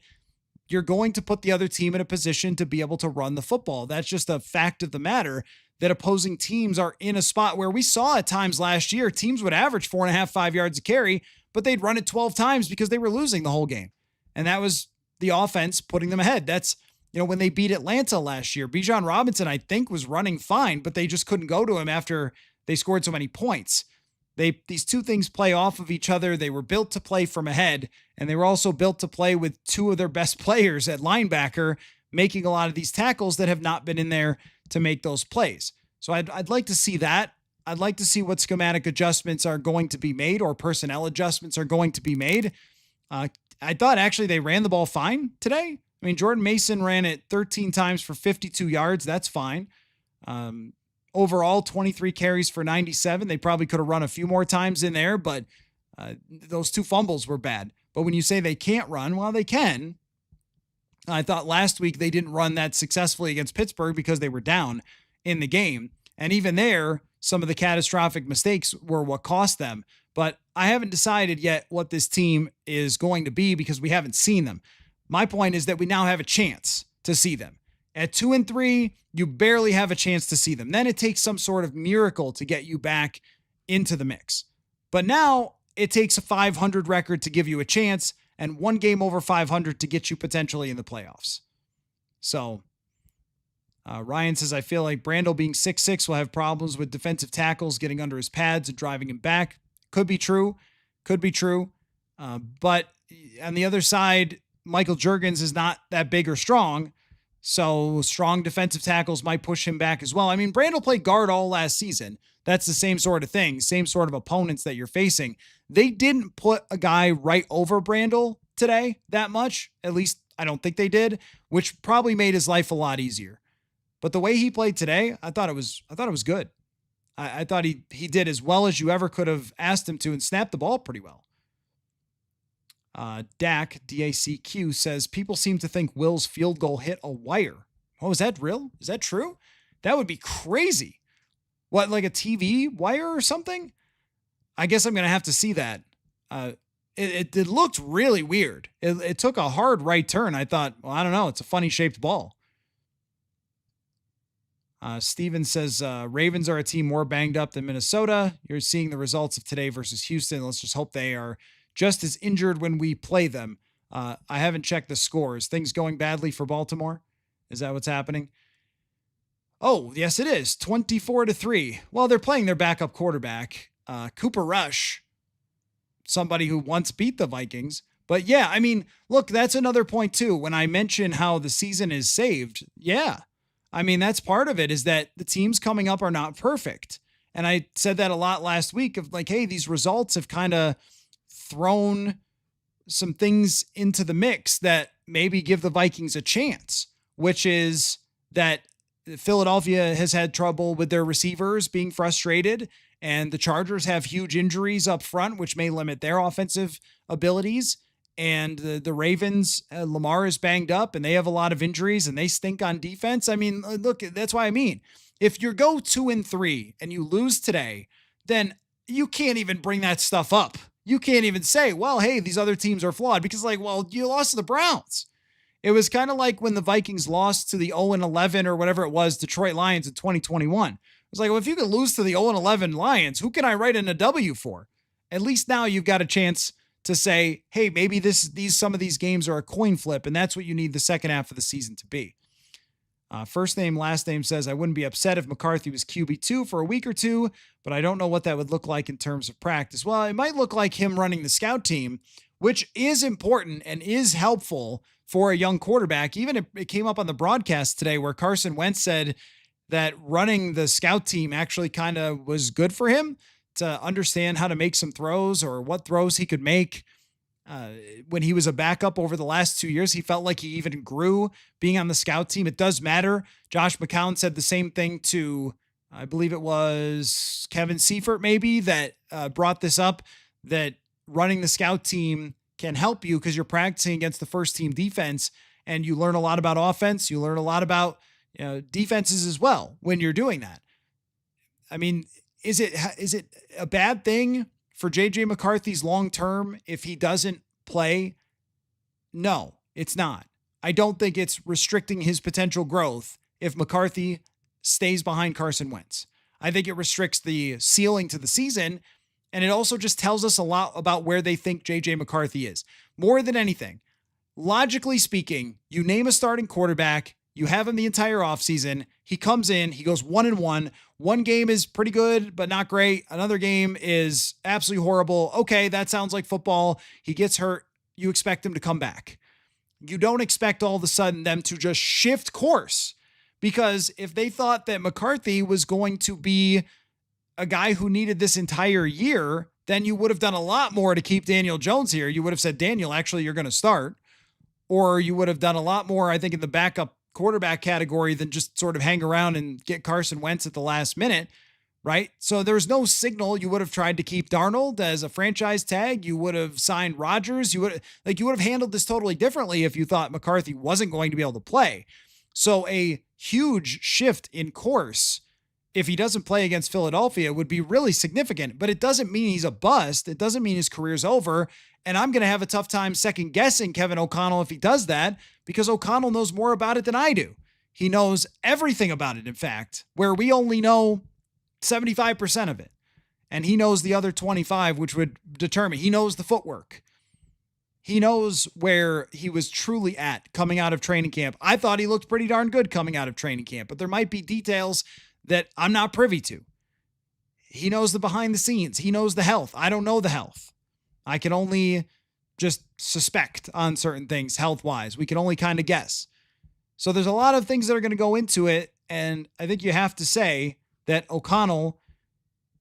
you're going to put the other team in a position to be able to run the football. That's just a fact of the matter that opposing teams are in a spot where we saw at times last year, teams would average 4.5, 5 yards a carry, but they'd run it 12 times because they were losing the whole game. And that was the offense putting them ahead. That's, when they beat Atlanta last year, Bijan Robinson, I think, was running fine, but they just couldn't go to him after they scored so many points. These two things play off of each other. They were built to play from ahead, and they were also built to play with 2 of their best players at linebacker, making a lot of these tackles that have not been in there to make those plays. So I'd like to see that. I'd like to see what schematic adjustments are going to be made or personnel adjustments are going to be made. I thought actually they ran the ball fine today. I mean, Jordan Mason ran it 13 times for 52 yards. That's fine. Overall, 23 carries for 97. They probably could have run a few more times in there, but those 2 fumbles were bad. But when you say they can't run, well, they can. I thought last week they didn't run that successfully against Pittsburgh because they were down in the game. And even there, some of the catastrophic mistakes were what cost them. But I haven't decided yet what this team is going to be because we haven't seen them. My point is that we now have a chance to see them. At 2-3, you barely have a chance to see them. Then it takes some sort of miracle to get you back into the mix. But now it takes a 500 record to give you a chance and one game over 500 to get you potentially in the playoffs. So Ryan says, I feel like Brandel being 6'6" will have problems with defensive tackles getting under his pads and driving him back. Could be true. But on the other side, Michael Juergens is not that big or strong. So strong defensive tackles might push him back as well. I mean, Brandel played guard all last season. That's the same sort of thing, same sort of opponents that you're facing. They didn't put a guy right over Brandel today that much. At least I don't think they did, which probably made his life a lot easier. But the way he played today, I thought it was good. I thought he did as well as you ever could have asked him to and snapped the ball pretty well. Dak, DACQ, says, people seem to think Will's field goal hit a wire. Oh, is that real? Is that true? That would be crazy. What, like a TV wire or something? I guess I'm going to have to see that. It looked really weird. It took a hard right turn. I thought, well, I don't know. It's a funny shaped ball. Steven says, Ravens are a team more banged up than Minnesota. You're seeing the results of today versus Houston. Let's just hope they are just as injured when we play them. I haven't checked the scores. Things going badly for Baltimore? Is that what's happening? Oh, yes, it is. 24-3. Well, they're playing their backup quarterback, Cooper Rush, somebody who once beat the Vikings. But yeah, I mean, look, that's another point too. When I mention how the season is saved, yeah. I mean, that's part of it, is that the teams coming up are not perfect. And I said that a lot last week of like, hey, these results have kind of thrown some things into the mix that maybe give the Vikings a chance, which is that Philadelphia has had trouble with their receivers being frustrated, and the Chargers have huge injuries up front, which may limit their offensive abilities. And the Ravens, Lamar is banged up and they have a lot of injuries and they stink on defense. I mean, look, that's why I mean, if you go 2-3 and you lose today, then you can't even bring that stuff up. You can't even say, well, hey, these other teams are flawed, because like, well, you lost to the Browns. It was kind of like when the Vikings lost to the 0-11 or whatever it was, Detroit Lions in 2021. It was like, well, if you could lose to the 0-11 Lions, who can I write in a W for? At least now you've got a chance to say, hey, maybe some of these games are a coin flip, and that's what you need the second half of the season to be. First name, last name says, I wouldn't be upset if McCarthy was QB2 for a week or two, but I don't know what that would look like in terms of practice. Well, it might look like him running the scout team, which is important and is helpful for a young quarterback. Even it came up on the broadcast today where Carson Wentz said that running the scout team actually kind of was good for him to understand how to make some throws or what throws he could make. When he was a backup over the last 2 years, he felt like he even grew being on the scout team. It does matter. Josh McCown said the same thing to, I believe it was Kevin Seifert maybe, that brought this up, that running the scout team can help you because you're practicing against the first team defense and you learn a lot about offense. You learn a lot about defenses as well when you're doing that. I mean, is it a bad thing for JJ McCarthy's long-term if he doesn't play? No, it's not. I don't think it's restricting his potential growth if McCarthy stays behind Carson Wentz. I think it restricts the ceiling to the season, and it also just tells us a lot about where they think JJ McCarthy is. More than anything, logically speaking, you name a starting quarterback, you have him the entire offseason, he comes in, he goes 1-1. One game is pretty good, but not great. Another game is absolutely horrible. Okay, that sounds like football. He gets hurt. You expect him to come back. You don't expect all of a sudden them to just shift course, because if they thought that McCarthy was going to be a guy who needed this entire year, then you would have done a lot more to keep Daniel Jones here. You would have said, Daniel, actually, you're going to start. Or you would have done a lot more, I think, in the backup quarterback category than just sort of hang around and get Carson Wentz at the last minute, right? So there's no signal. You would have tried to keep Darnold as a franchise tag. You would have signed Rodgers. You would have handled this totally differently if you thought McCarthy wasn't going to be able to play. So a huge shift in course if he doesn't play against Philadelphia would be really significant, but it doesn't mean he's a bust. It doesn't mean his career's over. And I'm going to have a tough time second guessing Kevin O'Connell if he does that, because O'Connell knows more about it than I do. He knows everything about it, in fact, where we only know 75% of it. And he knows the other 25, which would determine. He knows the footwork. He knows where he was truly at coming out of training camp. I thought he looked pretty darn good coming out of training camp, but there might be details that I'm not privy to. He knows the behind the scenes. He knows the health. I don't know the health. I can only just suspect on certain things health-wise. We can only kind of guess. So there's a lot of things that are going to go into it, and I think you have to say that O'Connell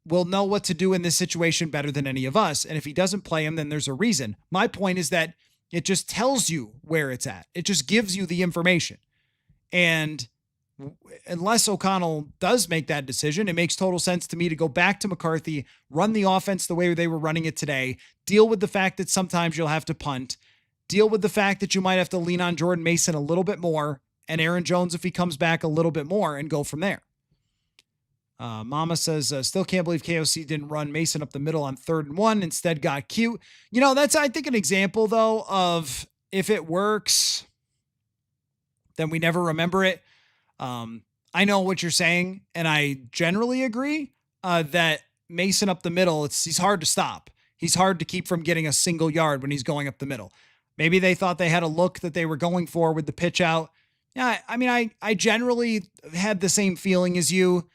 will know what to do in this situation better than any of us. And if he doesn't play him, then there's a reason. My point is that it just tells you where it's at. It just gives you the information. And unless O'Connell does make that decision, it makes total sense to me to go back to McCarthy, run the offense the way they were running it today, deal with the fact that sometimes you'll have to punt, deal with the fact that you might have to lean on Jordan Mason a little bit more and Aaron Jones if he comes back a little bit more, and go from there. Mama says, still can't believe KOC didn't run Mason up the middle on 3rd and 1, instead got cute. That's, I think, an example, though, of if it works, then we never remember it. I know what you're saying, and I generally agree that Mason up the middle, he's hard to stop. He's hard to keep from getting a single yard when he's going up the middle. Maybe they thought they had a look that they were going for with the pitch out. Yeah, I mean, I generally had the same feeling as you.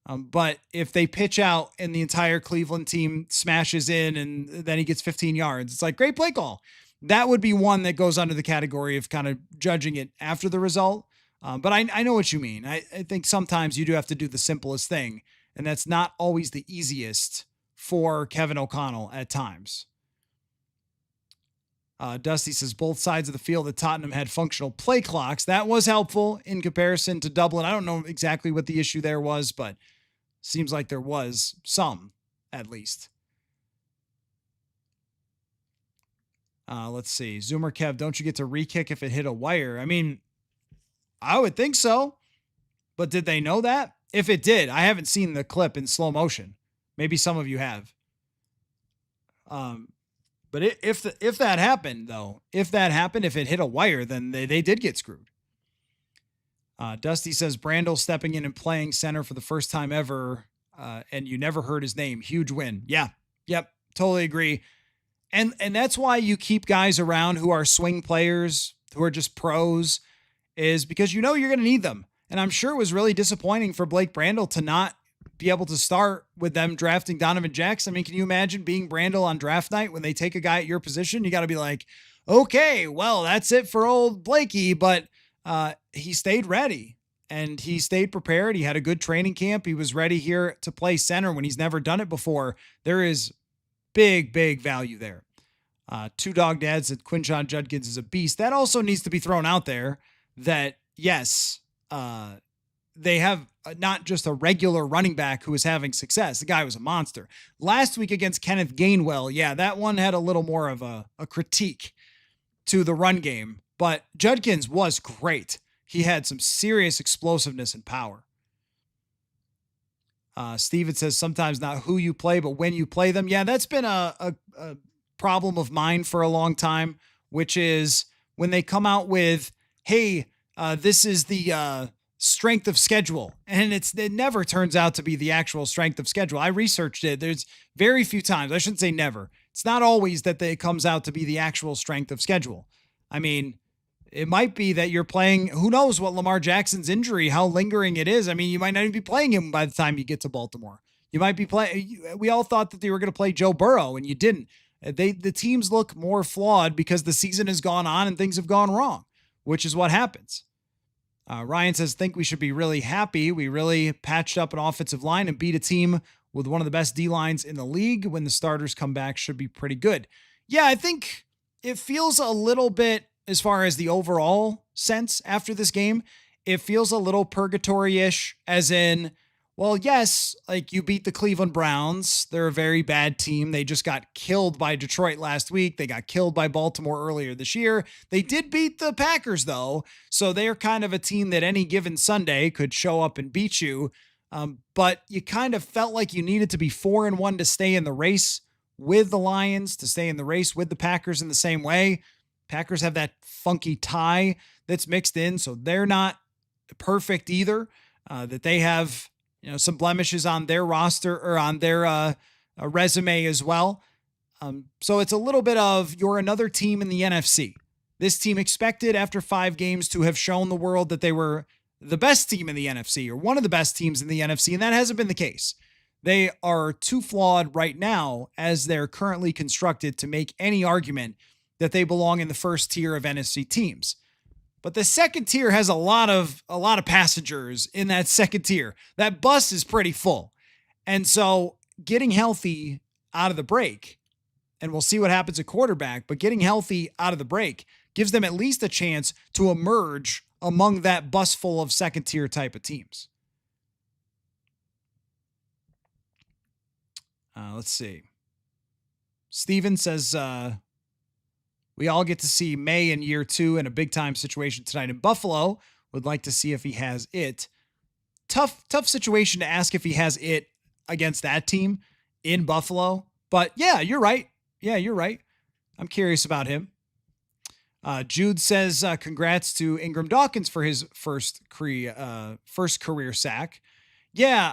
But if they pitch out and the entire Cleveland team smashes in and then he gets 15 yards, it's like, great play call. That would be one that goes under the category of kind of judging it after the result. But I know what you mean. I think sometimes you do have to do the simplest thing, and that's not always the easiest for Kevin O'Connell at times. Dusty says both sides of the field at Tottenham had functional play clocks. That was helpful in comparison to Dublin. I don't know exactly what the issue there was, but seems like there was some, at least. Let's see. Zoomer Kev, don't you get to re-kick if it hit a wire? I mean, I would think so. But did they know that? If it did, I haven't seen the clip in slow motion. Maybe some of you have. But if that happened, though, if it hit a wire, then they did get screwed. Dusty says Brandel stepping in and playing center for the first time ever, and you never heard his name. Huge win. Yeah. Yep. Totally agree. And that's why you keep guys around who are swing players, who are just pros, is because you're going to need them. And I'm sure it was really disappointing for Blake Brandel to not be able to start with them drafting Donovan Jackson. I mean, can you imagine being Brandel on draft night when they take a guy at your position? You got to be like, okay, well, that's it for old Blakey, but he stayed ready and he stayed prepared. He had a good training camp. He was ready here to play center when he's never done it before. There is big value there. Two Dog Dad said Quinshon Judkins is a beast. That also needs to be thrown out there that, yes, they have not just a regular running back who is having success. The guy was a monster. Last week against Kenneth Gainwell, yeah, that one had a little more of a critique to the run game, but Judkins was great. He had some serious explosiveness and power. Steven says sometimes not who you play, but when you play them. Yeah, that's been a problem of mine for a long time, which is when they come out with, hey, this is the strength of schedule. And it never turns out to be the actual strength of schedule. I researched it. There's very few times, I shouldn't say never. It's not always that it comes out to be the actual strength of schedule. I mean, it might be that you're playing, who knows what Lamar Jackson's injury, how lingering it is. I mean, you might not even be playing him by the time you get to Baltimore. You might be playing, we all thought that they were going to play Joe Burrow and you didn't. The teams look more flawed because the season has gone on and things have gone wrong, which is what happens. Ryan says, think we should be really happy. We really patched up an offensive line and beat a team with one of the best D-lines in the league. When the starters come back, should be pretty good. Yeah, I think it feels a little bit, as far as the overall sense after this game, it feels a little purgatory-ish, as in, well, yes, like you beat the Cleveland Browns. They're a very bad team. They just got killed by Detroit last week. They got killed by Baltimore earlier this year. They did beat the Packers, though, so they're kind of a team that any given Sunday could show up and beat you. But you kind of felt like you needed to be 4-1 to stay in the race with the Lions, to stay in the race with the Packers in the same way. Packers have that funky tie that's mixed in, so they're not perfect either. That they have, some blemishes on their roster or on their resume as well. So it's a little bit of, you're another team in the NFC. This team expected after 5 games to have shown the world that they were the best team in the NFC or one of the best teams in the NFC, and that hasn't been the case. They are too flawed right now as they're currently constructed to make any argument that they belong in the first tier of NFC teams. But the second tier has a lot of passengers in that second tier. That bus is pretty full. And so getting healthy out of the break, and we'll see what happens at quarterback, but getting healthy out of the break gives them at least a chance to emerge among that bus full of second tier type of teams. Let's see. Steven says, we all get to see May in year 2 in a big time situation tonight in Buffalo. Would like to see if he has it. Tough situation to ask if he has it against that team in Buffalo. But yeah, you're right. I'm curious about him. Jude says, congrats to Ingram Dawkins for his first career sack. Yeah,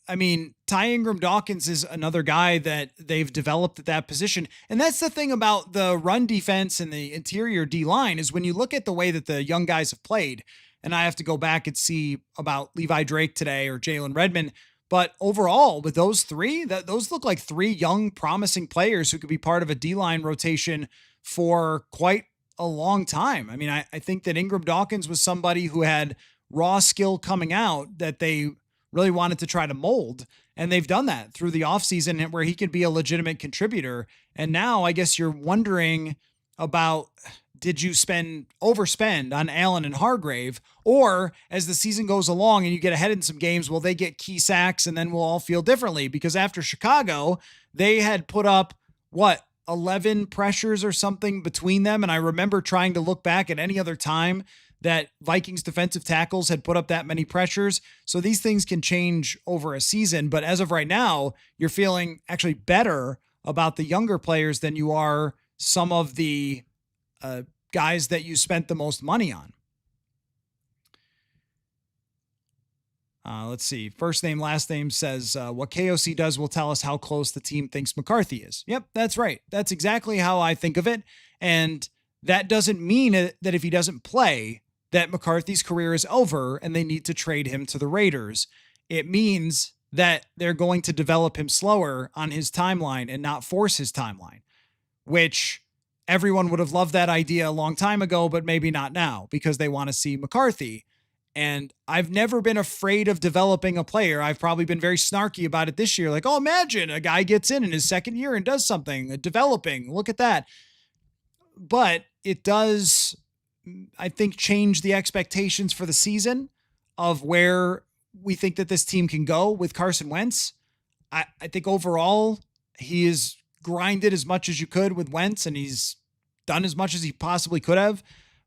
I mean, Ty Ingram Dawkins is another guy that they've developed at that position. And that's the thing about the run defense and the interior D-line is when you look at the way that the young guys have played, and I have to go back and see about Levi Drake today or Jalen Redmond, but overall with those three, those look like 3 young promising players who could be part of a D-line rotation for quite a long time. I mean, I think that Ingram Dawkins was somebody who had raw skill coming out that they really wanted to try to mold. And they've done that through the offseason where he could be a legitimate contributor. And now I guess you're wondering about, did you overspend on Allen and Hargrave? Or as the season goes along and you get ahead in some games, will they get key sacks and then we'll all feel differently? Because after Chicago, they had put up 11 pressures or something between them. And I remember trying to look back at any other time that Vikings defensive tackles had put up that many pressures. So these things can change over a season. But as of right now, you're feeling actually better about the younger players than you are some of the guys that you spent the most money on. Let's see. First name, last name says, what KOC does will tell us how close the team thinks McCarthy is. Yep, that's right. That's exactly how I think of it. And that doesn't mean that if he doesn't play, that McCarthy's career is over and they need to trade him to the Raiders. It means that they're going to develop him slower on his timeline and not force his timeline, which everyone would have loved that idea a long time ago, but maybe not now because they want to see McCarthy. And I've never been afraid of developing a player. I've probably been very snarky about it this year. Like, oh, imagine a guy gets in his second year and does something, developing. Look at that. But it does, I think, change the expectations for the season of where we think that this team can go with Carson Wentz. I think overall he has grinded as much as you could with Wentz and he's done as much as he possibly could have.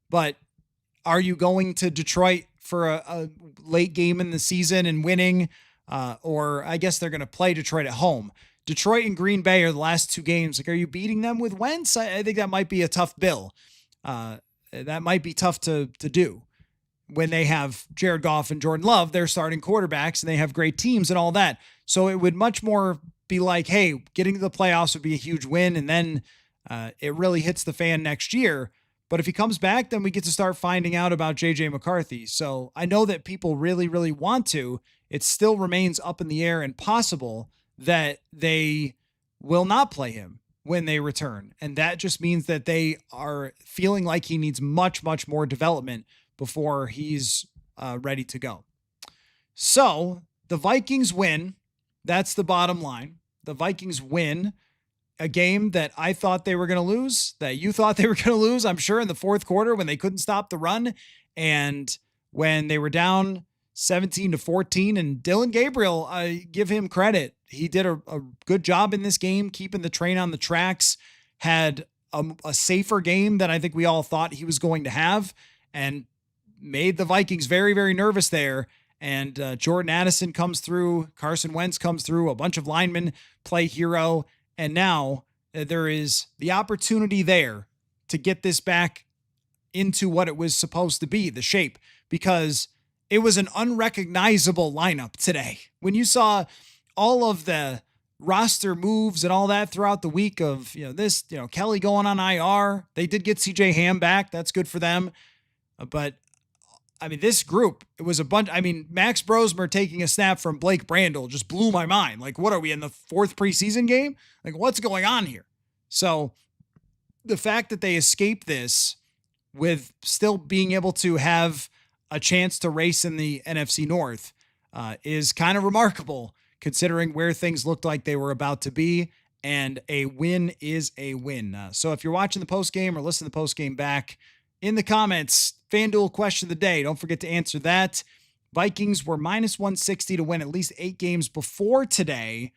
But are you going to Detroit for a late game in the season and winning? Or I guess they're going to play Detroit at home. Detroit and Green Bay are the last 2 games. Like, are you beating them with Wentz? I think that might be a tough bill. That might be tough to do when they have Jared Goff and Jordan Love, they're starting quarterbacks, and they have great teams and all that. So it would much more be like, hey, getting to the playoffs would be a huge win, and then it really hits the fan next year. But if he comes back, then we get to start finding out about J.J. McCarthy. So I know that people really, really want to. It still remains up in the air and possible that they will not play him when they return. And that just means that they are feeling like he needs much, much more development before he's ready to go. So the Vikings win. That's the bottom line. The Vikings win a game that I thought they were going to lose, that you thought they were going to lose, I'm sure, in the fourth quarter when they couldn't stop the run and when they were down 17-14. And Dylan Gabriel, I give him credit. He did a good job in this game, keeping the train on the tracks, had a safer game than I think we all thought he was going to have, and made the Vikings very, very nervous there. And Jordan Addison comes through. Carson Wentz comes through. A bunch of linemen play hero. And now there is the opportunity there to get this back into what it was supposed to be, the shape, because it was an unrecognizable lineup today. When you saw all of the roster moves and all that throughout the week of, Kelly going on IR, they did get CJ Ham back. That's good for them. But I mean, this group, it was a bunch. I mean, Max Brosmer taking a snap from Blake Brandel just blew my mind. Like, what are we in the 4th preseason game? Like, what's going on here? So the fact that they escaped this with still being able to have a chance to race in the NFC North is kind of remarkable, considering where things looked like they were about to be. And a win is a win. So if you're watching the postgame or listening to the postgame back, in the comments, FanDuel question of the day. Don't forget to answer that. Vikings were minus 160 to win at least 8 games before today.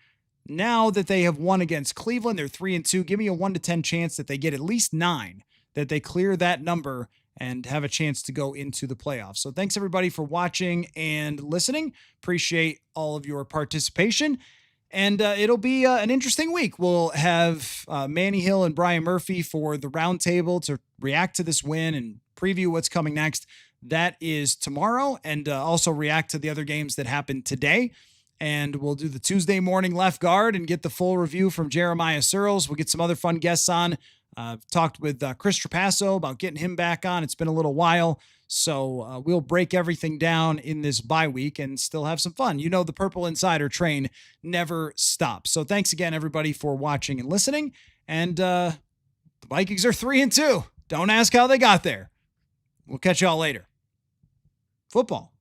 Now that they have won against Cleveland, they're 3-2. Give me a 1 to 10 chance that they get at least 9, that they clear that number and have a chance to go into the playoffs. So thanks everybody for watching and listening. Appreciate all of your participation. And it'll be an interesting week. We'll have Manny Hill and Brian Murphy for the roundtable to react to this win and preview what's coming next. That is tomorrow, and also react to the other games that happened today. And we'll do the Tuesday morning left guard and get the full review from Jeremiah Searles. We'll get some other fun guests on. Talked with Chris Trapasso about getting him back on. It's been a little while. So we'll break everything down in this bye week and still have some fun. You know, the Purple Insider train never stops. So thanks again, everybody, for watching and listening. And the Vikings are 3-2. Don't ask how they got there. We'll catch y'all later. Football